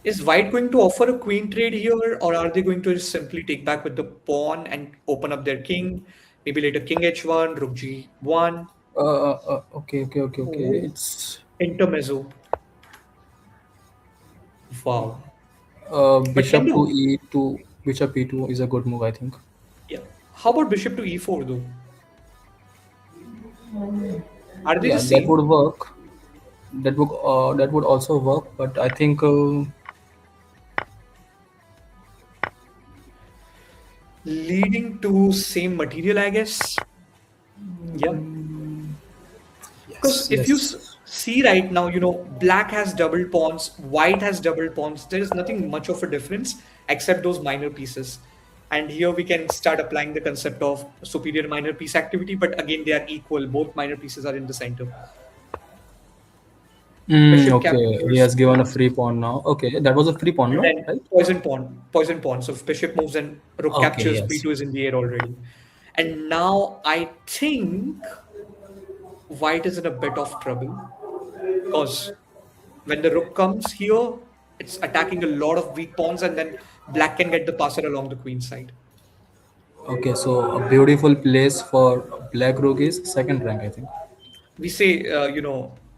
Speaker 1: Is white going to offer a queen trade here, or are they going to just simply take back with the pawn and open up their king? Maybe later king h1, rook g1.
Speaker 2: Okay.
Speaker 1: Oh,
Speaker 2: It's
Speaker 1: intermezzo. Wow. But can
Speaker 2: bishop to
Speaker 1: the
Speaker 2: e2. Bishop e2 is a good move, I think.
Speaker 1: yeah. How about bishop to e4 though? Are they the
Speaker 2: Yeah, that
Speaker 1: same?
Speaker 2: would work. That would also work, but I think
Speaker 1: Leading to same material, I guess. Yeah. Because
Speaker 2: yes,
Speaker 1: if you
Speaker 2: yes.
Speaker 1: see right now, black has double pawns, white has double pawns. There is nothing much of a difference except those minor pieces. And here we can start applying the concept of superior minor piece activity, but again, they are equal. Both minor pieces are in the center. Bishop
Speaker 2: Okay, he
Speaker 1: captures,
Speaker 2: has given a free pawn now. Okay, that was a free pawn,
Speaker 1: and
Speaker 2: no?
Speaker 1: then
Speaker 2: Right?
Speaker 1: poison pawn. So if bishop moves and rook
Speaker 2: Okay,
Speaker 1: captures,
Speaker 2: yes.
Speaker 1: b2 is in the air already. And now I think white is in a bit of trouble because when the rook comes here, it's attacking a lot of weak pawns, and then black can get the passer along the queen side.
Speaker 2: Okay, so a beautiful place for black rook is second rank, I think.
Speaker 1: We say,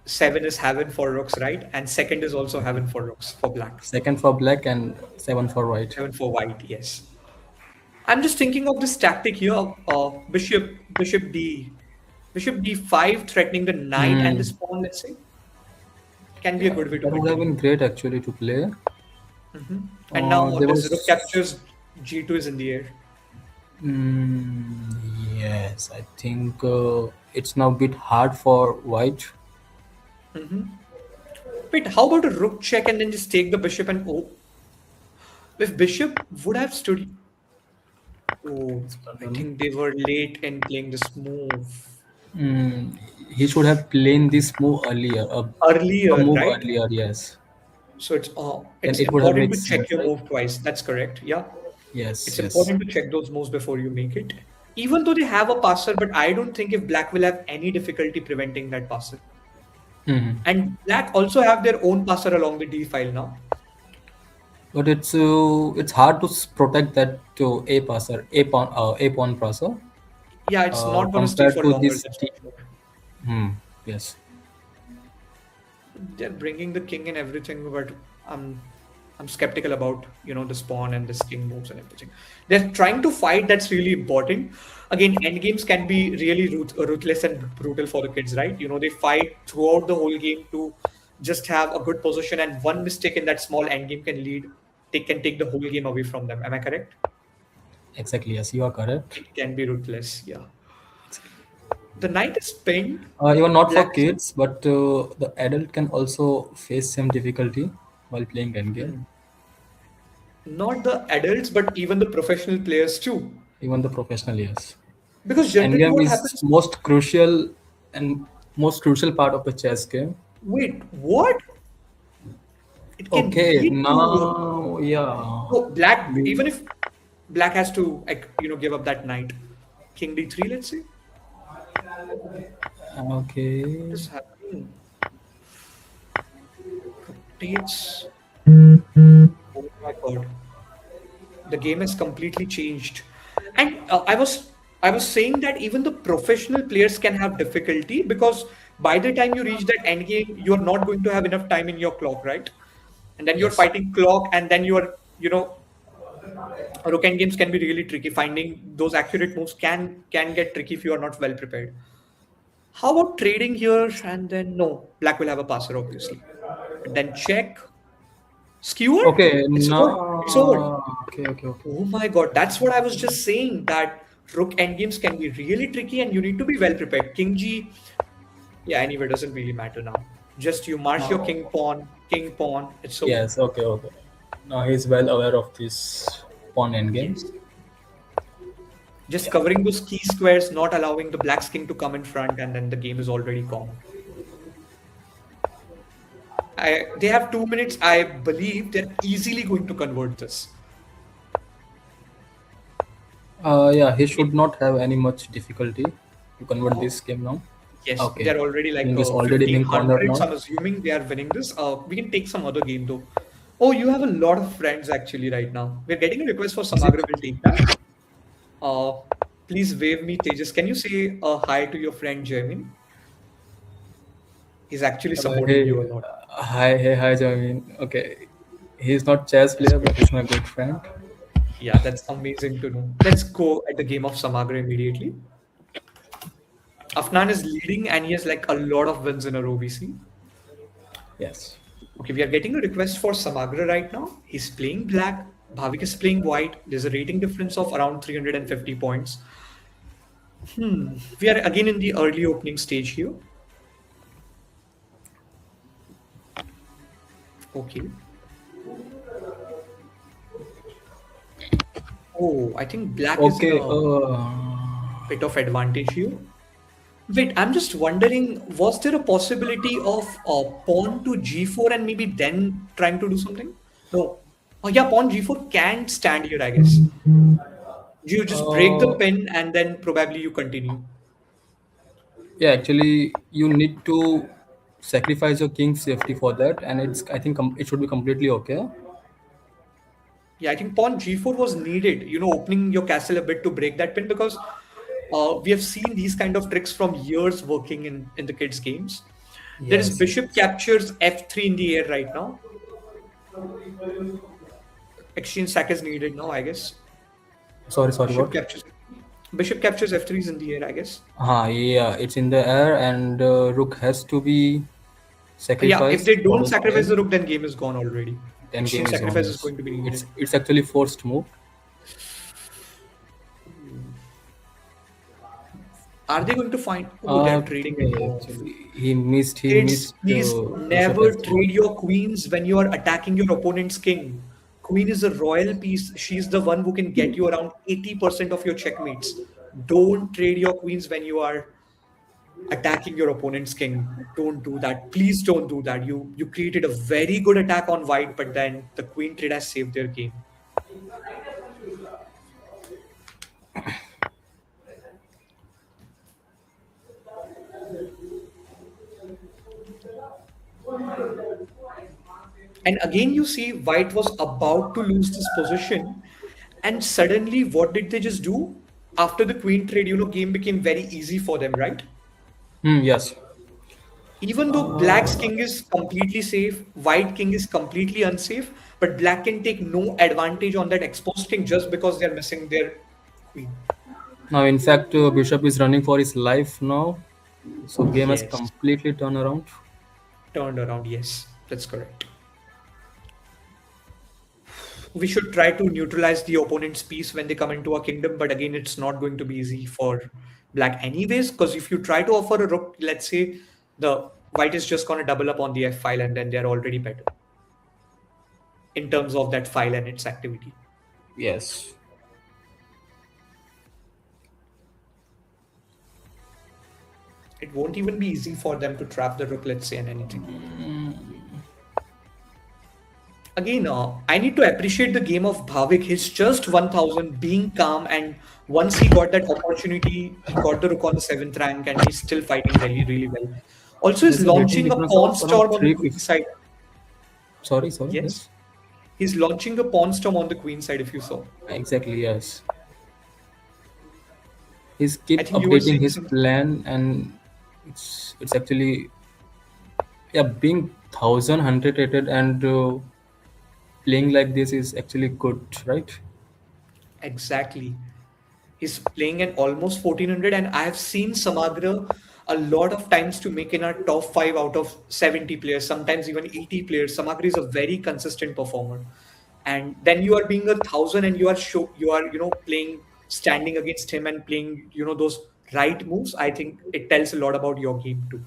Speaker 1: seven is heaven for rooks, right? And second is also heaven for rooks for black.
Speaker 2: Second for black and seven for white.
Speaker 1: Seven for white, yes. I'm just thinking of this tactic here. Bishop d5, threatening the knight and this
Speaker 2: Hmm.
Speaker 1: pawn. Let's say can be a good way to
Speaker 2: That would have
Speaker 1: continue.
Speaker 2: been great actually to play.
Speaker 1: And now
Speaker 2: There
Speaker 1: this rook
Speaker 2: was,
Speaker 1: captures g2 is in the air.
Speaker 2: yes, I think it's now a bit hard for white.
Speaker 1: Wait, how about a rook check and then just take the bishop and oh, if bishop would have stood. Oh, I think they were late in playing this move.
Speaker 2: Mm, he should have played this move earlier, a
Speaker 1: Earlier,
Speaker 2: move
Speaker 1: right?
Speaker 2: earlier, yes.
Speaker 1: So it's
Speaker 2: Then
Speaker 1: it's
Speaker 2: it would have
Speaker 1: important
Speaker 2: made
Speaker 1: to check
Speaker 2: sense,
Speaker 1: your
Speaker 2: right?
Speaker 1: move twice. That's correct. Yeah.
Speaker 2: Yes,
Speaker 1: It's
Speaker 2: yes.
Speaker 1: important to check those moves before you make it. Even though they have a passer, but I don't think if black will have any difficulty preventing that passer.
Speaker 2: Mhm.
Speaker 1: And black also have their own passer along the D file now.
Speaker 2: But it's hard to protect that to a passer, a pawn passer,
Speaker 1: Yeah, it's not going to stay
Speaker 2: compared
Speaker 1: for
Speaker 2: to
Speaker 1: longer,
Speaker 2: this
Speaker 1: that's
Speaker 2: T.
Speaker 1: for sure.
Speaker 2: Hmm. Yes.
Speaker 1: They're bringing the king and everything, but I'm I'm skeptical about the spawn and this king moves and everything. They're trying to fight. That's really important. Again, end games can be really ruthless and brutal for the kids, right? They fight throughout the whole game to just have a good position, and one mistake in that small end game can lead. They can take the whole game away from them. Am I correct?
Speaker 2: Exactly, yes, you are correct.
Speaker 1: It can be ruthless. Yeah. The knight is pinned.
Speaker 2: Even not
Speaker 1: Black
Speaker 2: for
Speaker 1: is
Speaker 2: kids, but the adult can also face some difficulty while playing endgame.
Speaker 1: hmm, not the adults, but even the professional players too.
Speaker 2: Even the professional, yes.
Speaker 1: Because generally,
Speaker 2: Endgame
Speaker 1: what
Speaker 2: is
Speaker 1: happens?
Speaker 2: most crucial and most crucial part of the chess game.
Speaker 1: Wait, what? It can
Speaker 2: Okay,
Speaker 1: lead to
Speaker 2: now yeah.
Speaker 1: no black.
Speaker 2: We
Speaker 1: Even if black has to like give up that knight, king d3. Let's say what
Speaker 2: okay.
Speaker 1: is happening? Rotates. Oh my god, the game has completely changed. And I was saying that even the professional players can have difficulty because by the time you reach that end game, you're not going to have enough time in your clock, right? And then you're
Speaker 2: Yes.
Speaker 1: fighting clock, and then rook end games can be really tricky. Finding those accurate moves can get tricky if you are not well prepared. How about trading here? And then no, black will have a passer, obviously. And then check. Skewer?
Speaker 2: Okay,
Speaker 1: It's over. It's over.
Speaker 2: now okay, okay, okay.
Speaker 1: Oh my god, that's what I was just saying. That rook endgames can be really tricky and you need to be well prepared. King G, yeah, anyway, doesn't really matter now. Just you march your
Speaker 2: Now
Speaker 1: king pawn, it's over.
Speaker 2: yes, okay, okay. Now he's well aware of this pawn endgame.
Speaker 1: Yes. Just
Speaker 2: Yeah.
Speaker 1: covering those key squares, not allowing the black's king to come in front, and then the game is already gone. They have 2 minutes. I believe they're easily going to convert this.
Speaker 2: Yeah, he should not have any much difficulty to convert
Speaker 1: Oh,
Speaker 2: this game now.
Speaker 1: yes,
Speaker 2: Okay.
Speaker 1: they're already like
Speaker 2: King is already being cornered
Speaker 1: 1500. So
Speaker 2: now.
Speaker 1: I'm assuming they are winning this. We can take some other game though. Oh, you have a lot of friends actually right now. We're getting a request for
Speaker 2: Is it?
Speaker 1: Samagra. We'll take that. Uh, please wave me, Tejas. Can you say hi to your friend Jamin? He's actually supporting
Speaker 2: Hey,
Speaker 1: you a lot.
Speaker 2: hi, Jamin. Okay, he's not chess
Speaker 1: That's
Speaker 2: player,
Speaker 1: good.
Speaker 2: but he's my good friend.
Speaker 1: Yeah, that's amazing to know. Let's go at the game of Samagra immediately. Afnan is leading and he has like a lot of wins in a row, we see.
Speaker 2: Yes.
Speaker 1: Okay, we are getting a request for Samagra right now. He's playing black. Bhavik is playing white. There's a rating difference of around 350 points. We are again in the early opening stage here. Okay. Oh, I think black is in
Speaker 2: Okay.
Speaker 1: a bit of advantage here. Wait, I'm just wondering, was there a possibility of pawn to g4 and maybe then trying to do something? No. Oh yeah, pawn g4 can stand here, I guess. You just break the
Speaker 2: Uh,
Speaker 1: pin and then probably you continue.
Speaker 2: yeah, actually, you need to sacrifice your king's safety for that, and it's I think it should be completely okay.
Speaker 1: Yeah, I think pawn g4 was needed, opening your castle a bit to break that pin because we have seen these kind of tricks from years working in the kids' games. There is
Speaker 2: Yes.
Speaker 1: bishop captures f3 in the air right now. Exchange sack is needed now, I guess.
Speaker 2: Sorry,
Speaker 1: Bishop
Speaker 2: what?
Speaker 1: captures bishop captures f3 is in the air, I guess.
Speaker 2: Yeah, it's in the air, and rook has to be
Speaker 1: Yeah, if
Speaker 2: sacrificed
Speaker 1: they
Speaker 2: for
Speaker 1: don't
Speaker 2: the
Speaker 1: sacrifice the
Speaker 2: queen.
Speaker 1: rook, then game is gone already.
Speaker 2: Then game
Speaker 1: Exchange
Speaker 2: is on.
Speaker 1: sacrifice is
Speaker 2: Yes,
Speaker 1: going to be
Speaker 2: it's
Speaker 1: needed.
Speaker 2: it's actually forced move.
Speaker 1: Are they going to find? Oh, they're trading it
Speaker 2: Okay,
Speaker 1: off.
Speaker 2: actually, he missed
Speaker 1: Kids, please
Speaker 2: bishop
Speaker 1: never
Speaker 2: f3.
Speaker 1: trade your queens when you are attacking your opponent's king. Queen is a royal piece. She's the one who can get you around 80% of your checkmates. Don't trade your queens when you are attacking your opponent's king. Don't do that. Please don't do that. You created a very good attack on white, but then the queen trade has saved their game. And again, you see, white was about to lose this position, and suddenly, what did they just do? After the queen trade, game became very easy for them, right?
Speaker 2: Yes.
Speaker 1: Even though black's king is completely safe, white king is completely unsafe, but black can take no advantage on that exposed king just because they're missing their queen.
Speaker 2: Now, in fact, Bishop is running for his life now. So game has
Speaker 1: Yes,
Speaker 2: completely turned around.
Speaker 1: turned around. Yes, that's correct. We should try to neutralize the opponent's piece when they come into our kingdom, but again, it's not going to be easy for black anyways, because if you try to offer a rook, let's say the white is just going to double up on the f file and then they're already better in terms of that file and its activity.
Speaker 2: Yes.
Speaker 1: It won't even be easy for them to trap the rook, let's say, and anything. Again, I need to appreciate the game of Bhavik. He's just 1000, being calm, and once he got that opportunity, he got the rook on the seventh rank, and he's still fighting really, really well. Also, he's
Speaker 2: There's a rating
Speaker 1: launching a
Speaker 2: difference
Speaker 1: pawn
Speaker 2: of around
Speaker 1: storm on the queen
Speaker 2: 350.
Speaker 1: side.
Speaker 2: Sorry,
Speaker 1: Yes,
Speaker 2: yes.
Speaker 1: he's launching a pawn storm on the queen side. If you saw,
Speaker 2: Exactly, yes. He's
Speaker 1: I
Speaker 2: keep
Speaker 1: think you were
Speaker 2: updating
Speaker 1: saying
Speaker 2: his
Speaker 1: something.
Speaker 2: plan, and it's actually, yeah, being 1,100 rated and playing like this is actually good, right?
Speaker 1: Exactly. He's playing an almost 1400, and I've seen Samagra a lot of times to make in our top five out of 70 players, sometimes even 80 players. Samagra is a very consistent performer. And then you are being 1000 and you are, playing standing against him and playing, those right moves. I think it tells a lot about your game too.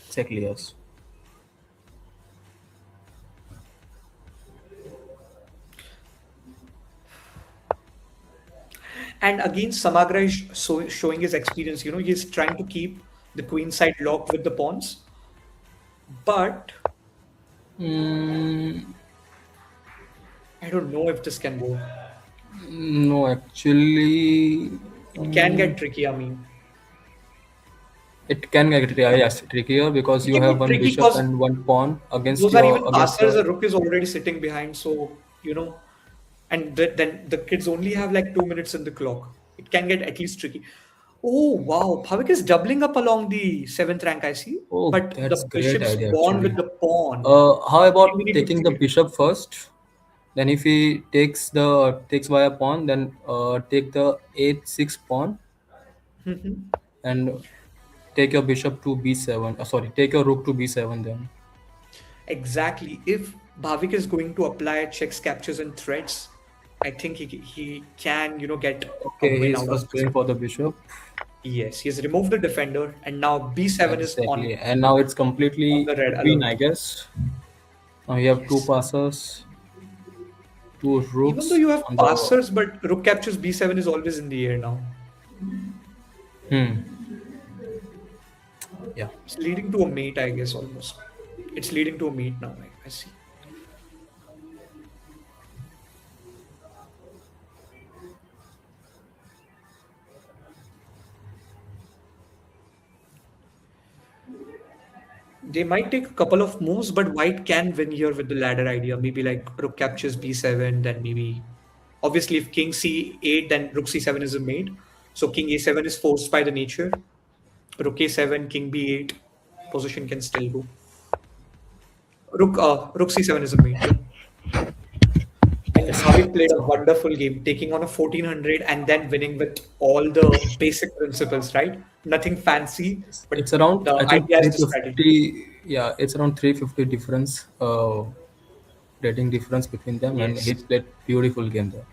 Speaker 2: Exactly, yes.
Speaker 1: And again, Samagra is showing his experience. He's trying to keep the queen side locked with the pawns, but
Speaker 2: Mm,
Speaker 1: I don't know if this can work.
Speaker 2: no, actually,
Speaker 1: It can
Speaker 2: mm,
Speaker 1: get tricky. I mean,
Speaker 2: it can get yes, trickier because
Speaker 1: it
Speaker 2: you
Speaker 1: can
Speaker 2: have
Speaker 1: get
Speaker 2: one
Speaker 1: tricky
Speaker 2: bishop
Speaker 1: because
Speaker 2: and one pawn against
Speaker 1: those are even
Speaker 2: your against
Speaker 1: passers.
Speaker 2: the.
Speaker 1: The rook is already sitting behind, so and then the kids only have like 2 minutes in the clock. It can get at least tricky. Oh wow, Bhavik is doubling up along the seventh rank. I see,
Speaker 2: Oh,
Speaker 1: but the
Speaker 2: that's great
Speaker 1: bishop's
Speaker 2: idea
Speaker 1: born
Speaker 2: actually.
Speaker 1: with the pawn.
Speaker 2: How
Speaker 1: I think we
Speaker 2: about
Speaker 1: need to
Speaker 2: taking the
Speaker 1: trade.
Speaker 2: bishop first? Then if he takes via pawn, then take the h6 pawn
Speaker 1: Mhm.
Speaker 2: and take your bishop to b7. Sorry, take your rook to b7 then.
Speaker 1: Exactly. If Bhavik is going to apply checks, captures, and threats, I think he can get a
Speaker 2: Okay,
Speaker 1: win
Speaker 2: he's
Speaker 1: out of
Speaker 2: first
Speaker 1: this.
Speaker 2: going for the bishop.
Speaker 1: Yes, he has removed the defender, and now B7 is
Speaker 2: Exactly. And now it's
Speaker 1: on
Speaker 2: completely
Speaker 1: the red
Speaker 2: green,
Speaker 1: alert.
Speaker 2: I guess. Now you have two
Speaker 1: Yes.
Speaker 2: passes, two
Speaker 1: Even though
Speaker 2: rooks
Speaker 1: you have
Speaker 2: on the.
Speaker 1: passers, but rook captures B7 is always in the air now.
Speaker 2: Hmm. Yeah.
Speaker 1: It's leading to a mate, I guess, almost. It's leading to a mate now, I see. They might take a couple of moves, but white can win here with the ladder idea. Maybe like rook captures B7, then maybe. Obviously, if king C8, then rook C7 is a mate. So king A7 is forced by the nature. Rook A7, king B8, position can still go. Rook C7 is a mate, yeah. And
Speaker 2: Yes.
Speaker 1: Bhavik played a
Speaker 2: So
Speaker 1: wonderful game, taking on a 1400 and then winning with all the basic principles, right? Nothing fancy, but
Speaker 2: it's around,
Speaker 1: the
Speaker 2: I think,
Speaker 1: idea is the strategy.
Speaker 2: 350. Yeah, it's around 350 difference, rating difference between them, and he
Speaker 1: Yes,
Speaker 2: played beautiful game there.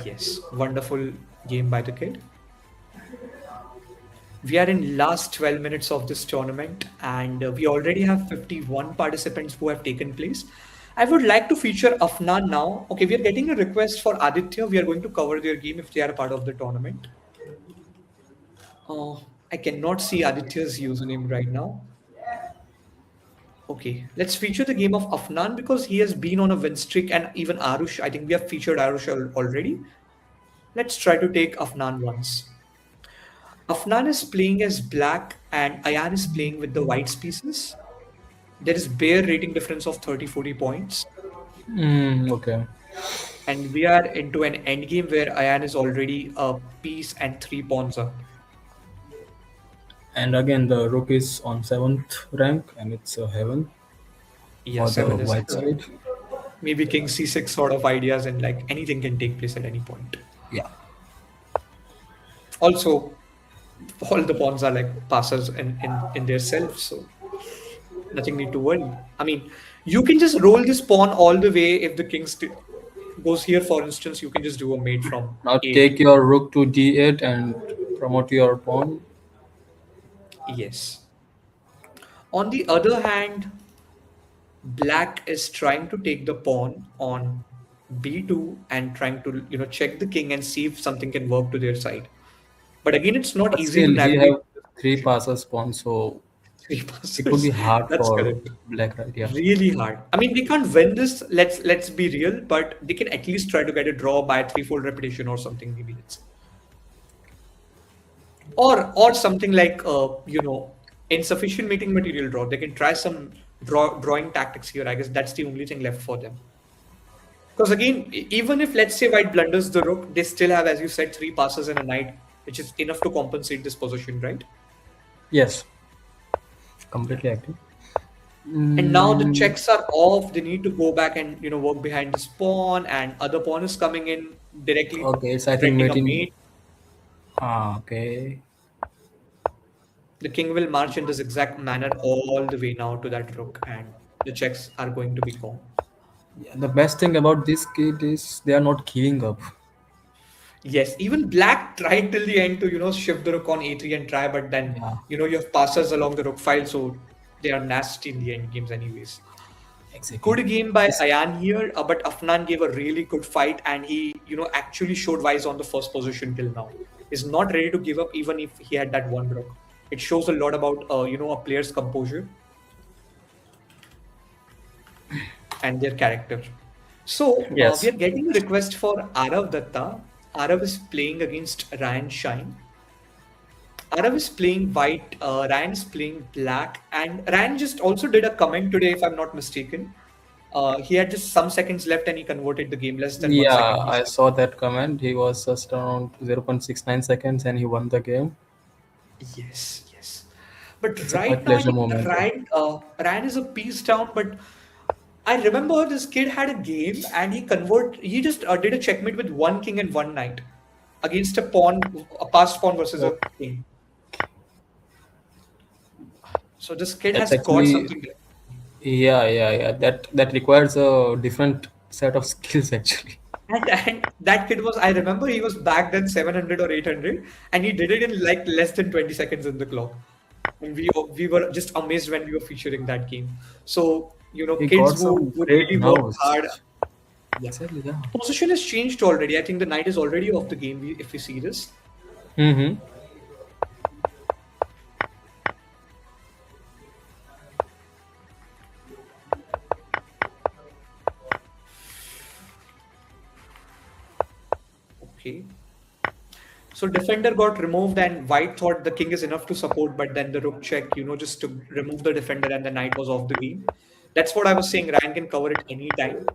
Speaker 1: yes. Wonderful game by the kid. We are in last 12 minutes of this tournament and we already have 51 participants who have taken place. I would like to feature Afnan now. Okay, we are getting a request for Aditya. We are going to cover their game if they are part of the tournament. I cannot see Aditya's username right now. Okay, let's feature the game of Afnan because he has been on a win streak and even Arush. I think we have featured Arush already. Let's try to take Afnan once. Afnan is playing as black and Ayan is playing with the white pieces. There is bare rating difference of 30-40 points.
Speaker 2: Okay.
Speaker 1: And we are into an endgame where Ayan is already a piece and 3 pawns up.
Speaker 2: And again, the rook is on seventh rank, and it's a heaven
Speaker 1: Yeah,
Speaker 2: for the
Speaker 1: seven is
Speaker 2: white side.
Speaker 1: maybe king c6 sort of ideas, and like anything can take place at any point.
Speaker 2: Yeah.
Speaker 1: Also, all the pawns are like passers in their self, so nothing need to worry. I mean, you can just roll this pawn all the way. If the king goes here, for instance, you can just do a mate from
Speaker 2: Now
Speaker 1: a8.
Speaker 2: take your rook to d8 and promote your pawn.
Speaker 1: Yes. On the other hand, black is trying to take the pawn on b2 and trying to, check the king and see if something can work to their side. But again, it's not
Speaker 2: But
Speaker 1: easy to
Speaker 2: still, he
Speaker 1: navigate
Speaker 2: have
Speaker 1: this
Speaker 2: three
Speaker 1: position.
Speaker 2: passes pawn, so
Speaker 1: Three
Speaker 2: it would be
Speaker 1: passes.
Speaker 2: hard
Speaker 1: That's
Speaker 2: for
Speaker 1: correct.
Speaker 2: black, right? Yeah.
Speaker 1: Really hard. I mean, they can't win this. Let's be real, but they can at least try to get a draw by threefold repetition or something. Maybe let's say, or something like insufficient mating material draw. They can try some drawing tactics here. I guess that's the only thing left for them. Because again, even if let's say white blunders the rook, they still have, as you said, three passes and a knight, which is enough to compensate this position, right?
Speaker 2: Yes,
Speaker 1: Yeah.
Speaker 2: completely agree.
Speaker 1: And now the
Speaker 2: Mm,
Speaker 1: checks are off. They need to go back and work behind this pawn, and other pawn is coming in directly
Speaker 2: okay, it's I think
Speaker 1: threatening a
Speaker 2: mating.
Speaker 1: mate.
Speaker 2: Okay.
Speaker 1: The king will march in this exact manner all the way now to that rook, and the checks are going to be gone.
Speaker 2: Yeah, the best thing about this kid is they are not giving up.
Speaker 1: Yes, even black tried till the end to shift the rook on a3 and try, but then
Speaker 2: Yeah,
Speaker 1: you have passes along the rook file, so they are nasty in the end games anyways.
Speaker 2: exactly.
Speaker 1: Good game by
Speaker 2: This,
Speaker 1: Ayan here, but Afnan gave a really good fight, and he, actually showed why he's on the first position till now. He's not ready to give up, even if he had that one rook. It shows a lot about, a player's composure and their character. So we
Speaker 2: yes.
Speaker 1: are getting a request for Arav Datta. Arav is playing against Ryan Shine. Arav is playing white, Ryan is playing black, and Ryan just also did a comment today, if I'm not mistaken. He had just some seconds left and he converted the game, less than 1 second.
Speaker 2: Yeah,
Speaker 1: He
Speaker 2: I
Speaker 1: said,
Speaker 2: saw that comment. He was just around 0.69 seconds and he won the game.
Speaker 1: yes, yes. But
Speaker 2: It's a
Speaker 1: right
Speaker 2: quite
Speaker 1: now, I
Speaker 2: pleasure
Speaker 1: think
Speaker 2: moment. Yeah.
Speaker 1: Ryan is a piece down. But I remember this kid had a game and he just did a checkmate with one king and one knight against a passed pawn versus
Speaker 2: Oh,
Speaker 1: a king. So this kid
Speaker 2: that's
Speaker 1: has got
Speaker 2: actually,
Speaker 1: something.
Speaker 2: yeah. That requires a different set of skills actually.
Speaker 1: And that kid was, I remember he was back then 700 or 800, and he did it in like less than 20 seconds in the clock. And we were just amazed when we were featuring that game. So,
Speaker 2: He
Speaker 1: kids
Speaker 2: got
Speaker 1: who
Speaker 2: some great
Speaker 1: really work hard.
Speaker 2: nerves.
Speaker 1: Yeah.
Speaker 2: Exactly, yeah.
Speaker 1: The position has changed already. I think the knight is already off the game if we see this.
Speaker 2: Mm-hmm.
Speaker 1: Okay. So defender got removed and white thought the king is enough to support, but then the rook check, just to remove the defender and the knight was off the game. That's what I was saying. Ryan can cover it anytime.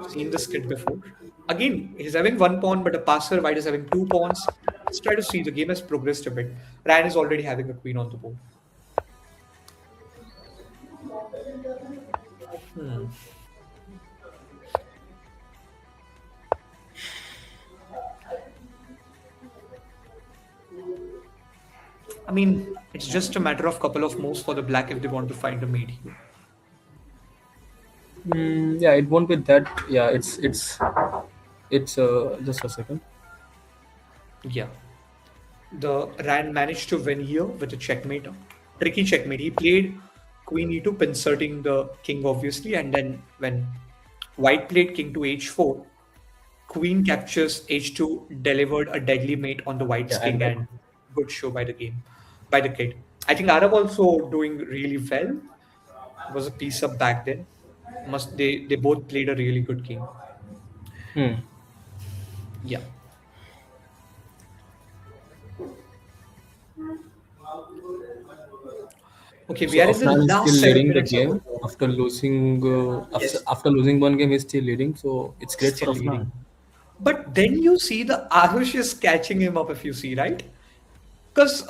Speaker 1: Seen this kid before. Again, he's having one pawn, but a passer. White is having two pawns. Let's try to see. The game has progressed a bit. Ryan is already having a queen on the board. Hmm. I mean, it's just a matter of couple of moves for the black if they want to find a mate here.
Speaker 2: Yeah, it won't be that. Yeah, it's just a second.
Speaker 1: Yeah. The Ryan managed to win here with a checkmate, tricky checkmate. He played queen e2, pincerting the king, obviously, and then when white played king to h4, queen captures h2, delivered a deadly mate on the white's
Speaker 2: Yeah, and
Speaker 1: king,
Speaker 2: that
Speaker 1: and good show by the game, by the kid. I think Arab also doing really well. Was a piece up back then. Must they both played a really good game.
Speaker 2: hmm.
Speaker 1: Yeah. Okay, we
Speaker 2: So
Speaker 1: are in the
Speaker 2: Afnan is still
Speaker 1: last seven
Speaker 2: leading the
Speaker 1: minutes of the
Speaker 2: game after losing.
Speaker 1: yes,
Speaker 2: After losing one game, he's still leading. So it's great for
Speaker 1: still
Speaker 2: Afnan.
Speaker 1: leading. But then you see the Arush is catching him up if you see, right? Because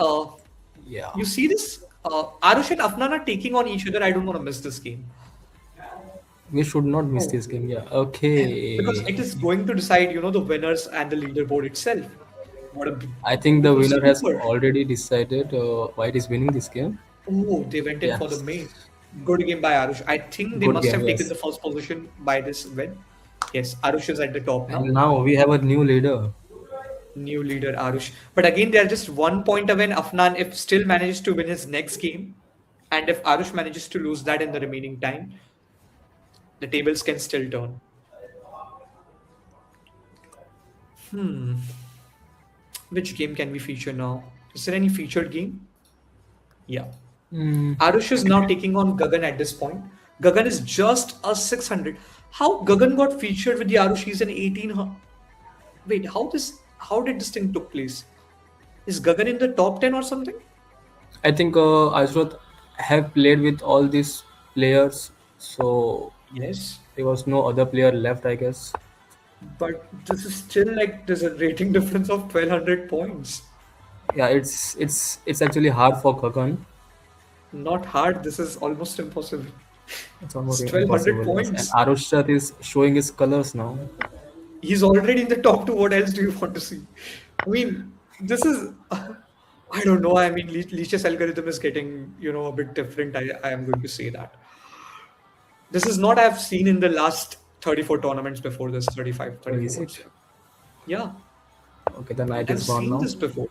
Speaker 2: Yeah,
Speaker 1: You see this? Arush and Afnan are taking on each other. I don't want to miss this game.
Speaker 2: we should not miss
Speaker 1: Oh,
Speaker 2: this game. Yeah,
Speaker 1: because
Speaker 2: okay.
Speaker 1: it is going to decide, the winners and the leaderboard itself. What a
Speaker 2: I think the
Speaker 1: beautiful
Speaker 2: winner has
Speaker 1: sweeper.
Speaker 2: already decided why it is winning this game.
Speaker 1: Oh, they went in for the
Speaker 2: Yes,
Speaker 1: main. Good game by Arush. I think they
Speaker 2: good
Speaker 1: must
Speaker 2: game.
Speaker 1: have taken
Speaker 2: Yes,
Speaker 1: the first position by this win. Yes, Arush is at the top
Speaker 2: and
Speaker 1: now.
Speaker 2: now we have a new leader.
Speaker 1: New leader Arush. But again, they are just 1 point away. And Afnan, if still manages to win his next game, and if Arush manages to lose that in the remaining time, the tables can still turn. Which game can we feature now? Is there any featured game? Yeah.
Speaker 2: Mm,
Speaker 1: Arush is now taking on Gagan at this point. Gagan is just a 600. How Gagan got featured with the Arush? He's an 18. Wait, how did this thing took place? Is Gagan in the top 10 or something?
Speaker 2: I think Azroth have played with all these players, so
Speaker 1: Yes.
Speaker 2: there was no other player left, I guess.
Speaker 1: But this is still like there's a rating difference of 1200 points.
Speaker 2: Yeah, it's actually hard for Kakan.
Speaker 1: Not hard, this is almost impossible.
Speaker 2: It's
Speaker 1: It's
Speaker 2: almost
Speaker 1: 1200
Speaker 2: impossible. Yes, and
Speaker 1: points.
Speaker 2: Arushrat is showing his colors now.
Speaker 1: He's already in the top two. What else do you want to see? I mean, this is. I don't know. I mean, Leach's algorithm is getting, a bit different. I am going to say that. This is not I've seen in the last 34 tournaments before this, 35,
Speaker 2: Oh,
Speaker 1: 34
Speaker 2: is
Speaker 1: ones.
Speaker 2: it?
Speaker 1: Yeah,
Speaker 2: Okay, the night
Speaker 1: I've
Speaker 2: is gone
Speaker 1: seen
Speaker 2: now.
Speaker 1: this before.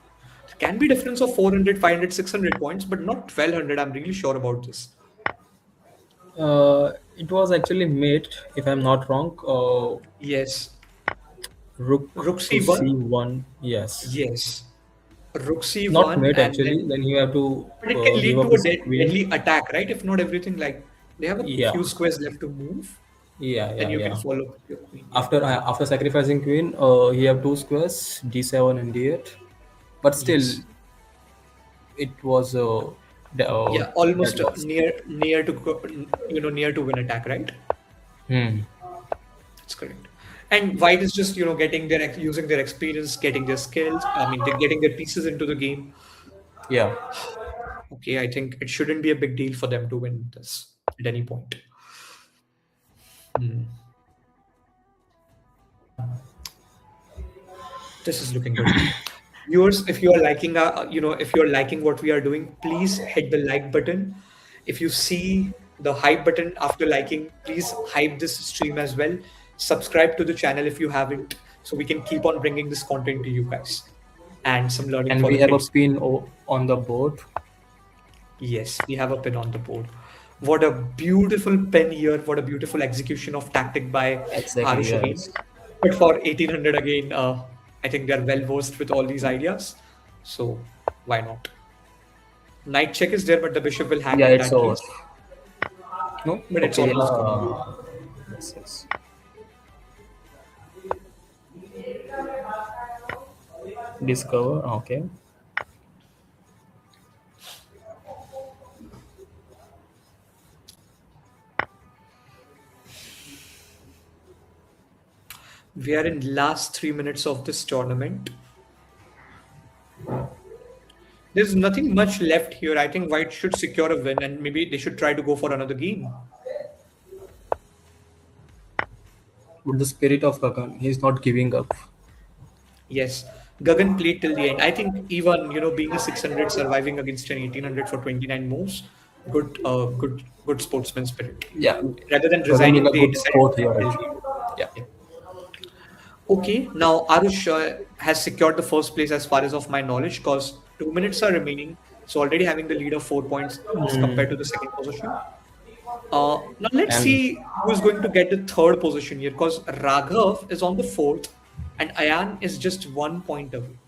Speaker 1: There can be difference of 400, 500, 600 points, but not 1200. I'm really sure about this.
Speaker 2: It was actually made, if I'm not wrong,
Speaker 1: Yes.
Speaker 2: Rook
Speaker 1: Rook
Speaker 2: to
Speaker 1: C1?
Speaker 2: C1. Yes,
Speaker 1: Yes. Rook
Speaker 2: not
Speaker 1: C1,
Speaker 2: mate
Speaker 1: and
Speaker 2: actually.
Speaker 1: then
Speaker 2: Then you have to
Speaker 1: but it can
Speaker 2: give
Speaker 1: lead
Speaker 2: up
Speaker 1: to a
Speaker 2: his queen.
Speaker 1: deadly attack, right? If not everything, like they have a
Speaker 2: Yeah,
Speaker 1: few squares left to move,
Speaker 2: yeah,
Speaker 1: then
Speaker 2: yeah,
Speaker 1: you can
Speaker 2: yeah.
Speaker 1: follow with your queen. Yeah.
Speaker 2: After sacrificing queen, he have two squares, d7 and d8. But still,
Speaker 1: Yes.
Speaker 2: it was
Speaker 1: Yeah,
Speaker 2: that
Speaker 1: almost
Speaker 2: lost.
Speaker 1: near to near to win attack, right?
Speaker 2: Hmm.
Speaker 1: That's correct. And White is just getting their using their experience, getting their skills. I mean, they're getting their pieces into the game.
Speaker 2: Yeah.
Speaker 1: Okay, I think it shouldn't be a big deal for them to win this at any point. Hmm. This is looking good. Viewers, if you are liking if you're liking what we are doing, please hit the like button. If you see the hype button after liking, please hype this stream as well. Subscribe to the channel if you haven't, so we can keep on bringing this content to you guys and some learning
Speaker 2: And
Speaker 1: for
Speaker 2: we
Speaker 1: the
Speaker 2: have a
Speaker 1: kids.
Speaker 2: pin on the board.
Speaker 1: Yes, we have a pin on the board. What a beautiful pin here. What a beautiful execution of tactic by
Speaker 2: Exactly.
Speaker 1: Arush again.
Speaker 2: Yes.
Speaker 1: But for 1800 again, I think they're well versed with all these ideas. So why not? Knight check is there, but the bishop will hang
Speaker 2: Yeah,
Speaker 1: in
Speaker 2: it's
Speaker 1: that
Speaker 2: over.
Speaker 1: case.
Speaker 2: No.
Speaker 1: But it's
Speaker 2: Okay.
Speaker 1: almost gone.
Speaker 2: Yes. Yes. Discover. Okay.
Speaker 1: We are in last 3 minutes of this tournament. There's nothing much left here. I think White should secure a win and maybe they should try to go for another game.
Speaker 2: With the spirit of Kakan, he's not giving up.
Speaker 1: Yes, Gagan played till the end. I think even being a 600 surviving against an 1800 for 29 moves, good sportsman spirit.
Speaker 2: Yeah.
Speaker 1: Rather than
Speaker 2: Kakan did
Speaker 1: resigning,
Speaker 2: a
Speaker 1: they
Speaker 2: good
Speaker 1: decided
Speaker 2: sport
Speaker 1: to
Speaker 2: here
Speaker 1: play till
Speaker 2: actually.
Speaker 1: the end.
Speaker 2: Yeah.
Speaker 1: Yeah. Okay, now Arush has secured the first place as far as of my knowledge because 2 minutes are remaining. So already having the lead of 4 points as compared to the second position. Now let's
Speaker 2: And
Speaker 1: see who is going to get the third position here because Raghav is on the fourth and Ayan is just 1 point away.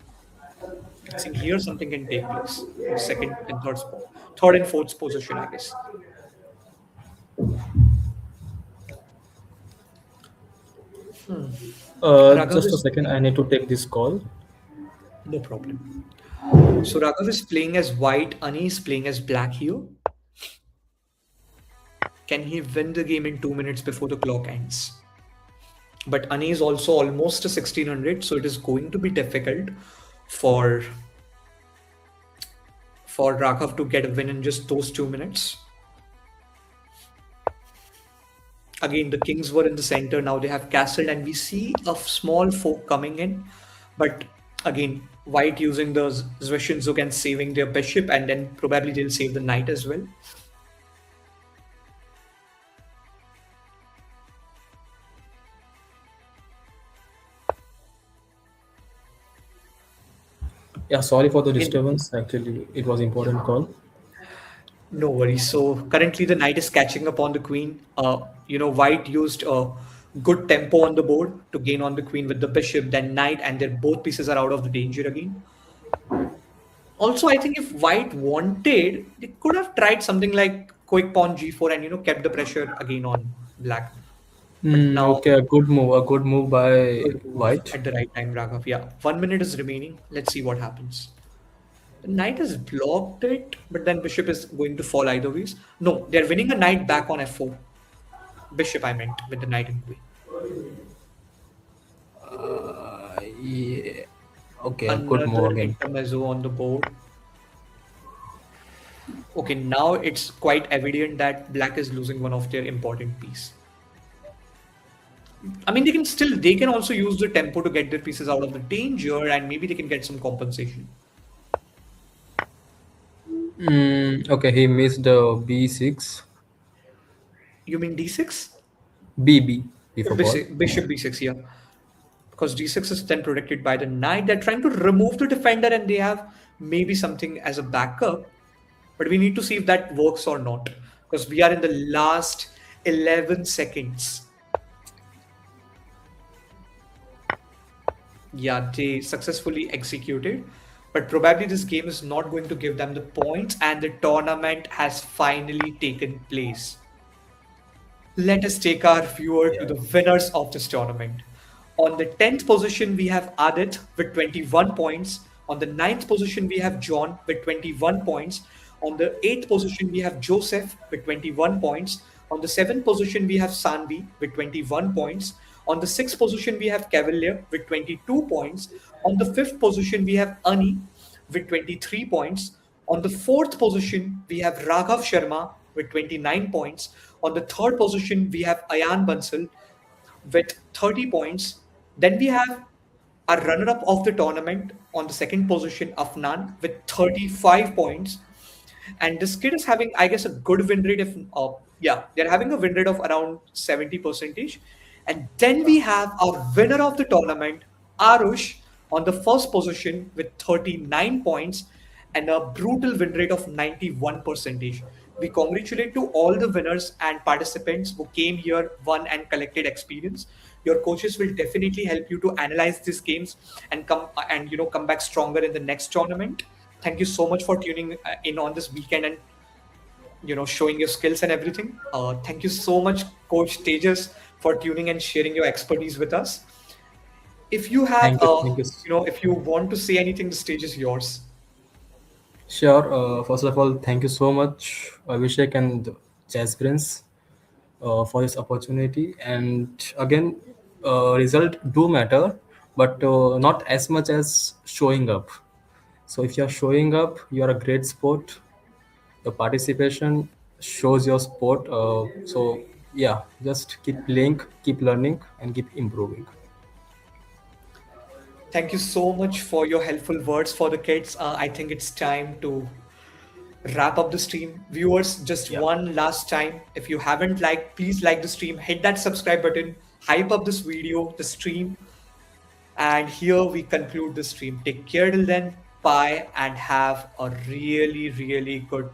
Speaker 1: I think here something can take place in second and third spot, third and fourth position, I guess. Raghav
Speaker 2: just a
Speaker 1: is
Speaker 2: second, I need to take this call.
Speaker 1: no problem. So Raghav is playing as white, Ani is playing as black here. Can he win the game in 2 minutes before the clock ends? But Ani is also almost a 1600, so it is going to be difficult for for Raghav to get a win in just those 2 minutes. Again, the kings were in the center. Now they have castled, and we see a small fork coming in. But again, white using the Zwishin and saving their bishop, and then probably they'll save the knight as well.
Speaker 2: Yeah, sorry for the
Speaker 1: Again,
Speaker 2: disturbance. Actually, it was important call.
Speaker 1: no worries. So currently the knight is catching up on the queen. White used a good tempo on the board to gain on the queen with the bishop, then knight, and then both pieces are out of the danger again. Also, I think if white wanted, they could have tried something like quick pawn g4 and kept the pressure again on black. But now,
Speaker 2: Okay, a good move. A good move by
Speaker 1: good move
Speaker 2: White.
Speaker 1: at the right time, Raghav. Yeah, 1 minute is remaining. Let's see what happens. The knight has blocked it, but then bishop is going to fall either ways. No, they're winning a knight back on f4. Bishop, I meant, with the knight and queen.
Speaker 2: Yeah. Okay, a good move
Speaker 1: Another
Speaker 2: again.
Speaker 1: intermezzo on the board. Okay, now it's quite evident that black is losing one of their important piece. I mean, they can also use the tempo to get their pieces out of the danger, and maybe they can get some compensation.
Speaker 2: Okay, he missed the b6.
Speaker 1: You mean d6?
Speaker 2: B for ball.
Speaker 1: Bishop b6, yeah. Because d6 is then protected by the knight. They're trying to remove the defender, and they have maybe something as a backup. But we need to see if that works or not. Because we are in the last 11 seconds. Yeah, they successfully executed. But probably this game is not going to give them the points, and the tournament has finally taken place. Let us take our viewer to
Speaker 2: Yeah.
Speaker 1: the winners of this tournament. On the 10th position, we have Adit with 21 points. On the ninth position, we have John with 21 points. On the 8th position, we have Joseph with 21 points. On the 7th position, we have Sanvi with 21 points. On the 6th position, we have Cavalier with 22 points. On the 5th position, we have Ani with 23 points. On the 4th position, we have Raghav Sharma with 29 points. On the 3rd position, we have Ayan Bansal with 30 points. Then we have our runner-up of the tournament on the second position, Afnan, with 35 points. And this kid is having, I guess, a good win rate. If yeah, they're having a win rate of around 70 percentage. And then we have our winner of the tournament, Arush, on the first position with 39 points and a brutal win rate of 91 percentage. We congratulate to all the winners and participants who came here, won, and collected experience. Your coaches will definitely help you to analyze these games and come back stronger in the next tournament. Thank you so much for tuning in on this weekend and showing your skills and everything. Thank you so much, Coach Tejas, for tuning and sharing your expertise with us. If you have,
Speaker 2: Thank you. Thank you.
Speaker 1: if you want to say anything, the stage is yours.
Speaker 2: Sure. First of all, thank you so much, Abhishek and Chessbrainz, for this opportunity. And again, result do matter, but not as much as showing up. So if you're showing up, you're a great sport. The participation shows your sport. So yeah, just keep playing, keep learning, and keep improving.
Speaker 1: Thank you so much for your helpful words for the kids. I think it's time to wrap up the stream. Viewers, just
Speaker 2: Yeah.
Speaker 1: one last time. If you haven't liked, please like the stream, hit that subscribe button, hype up this video, the stream. And here we conclude the stream. Take care till then. Bye and have a really, really good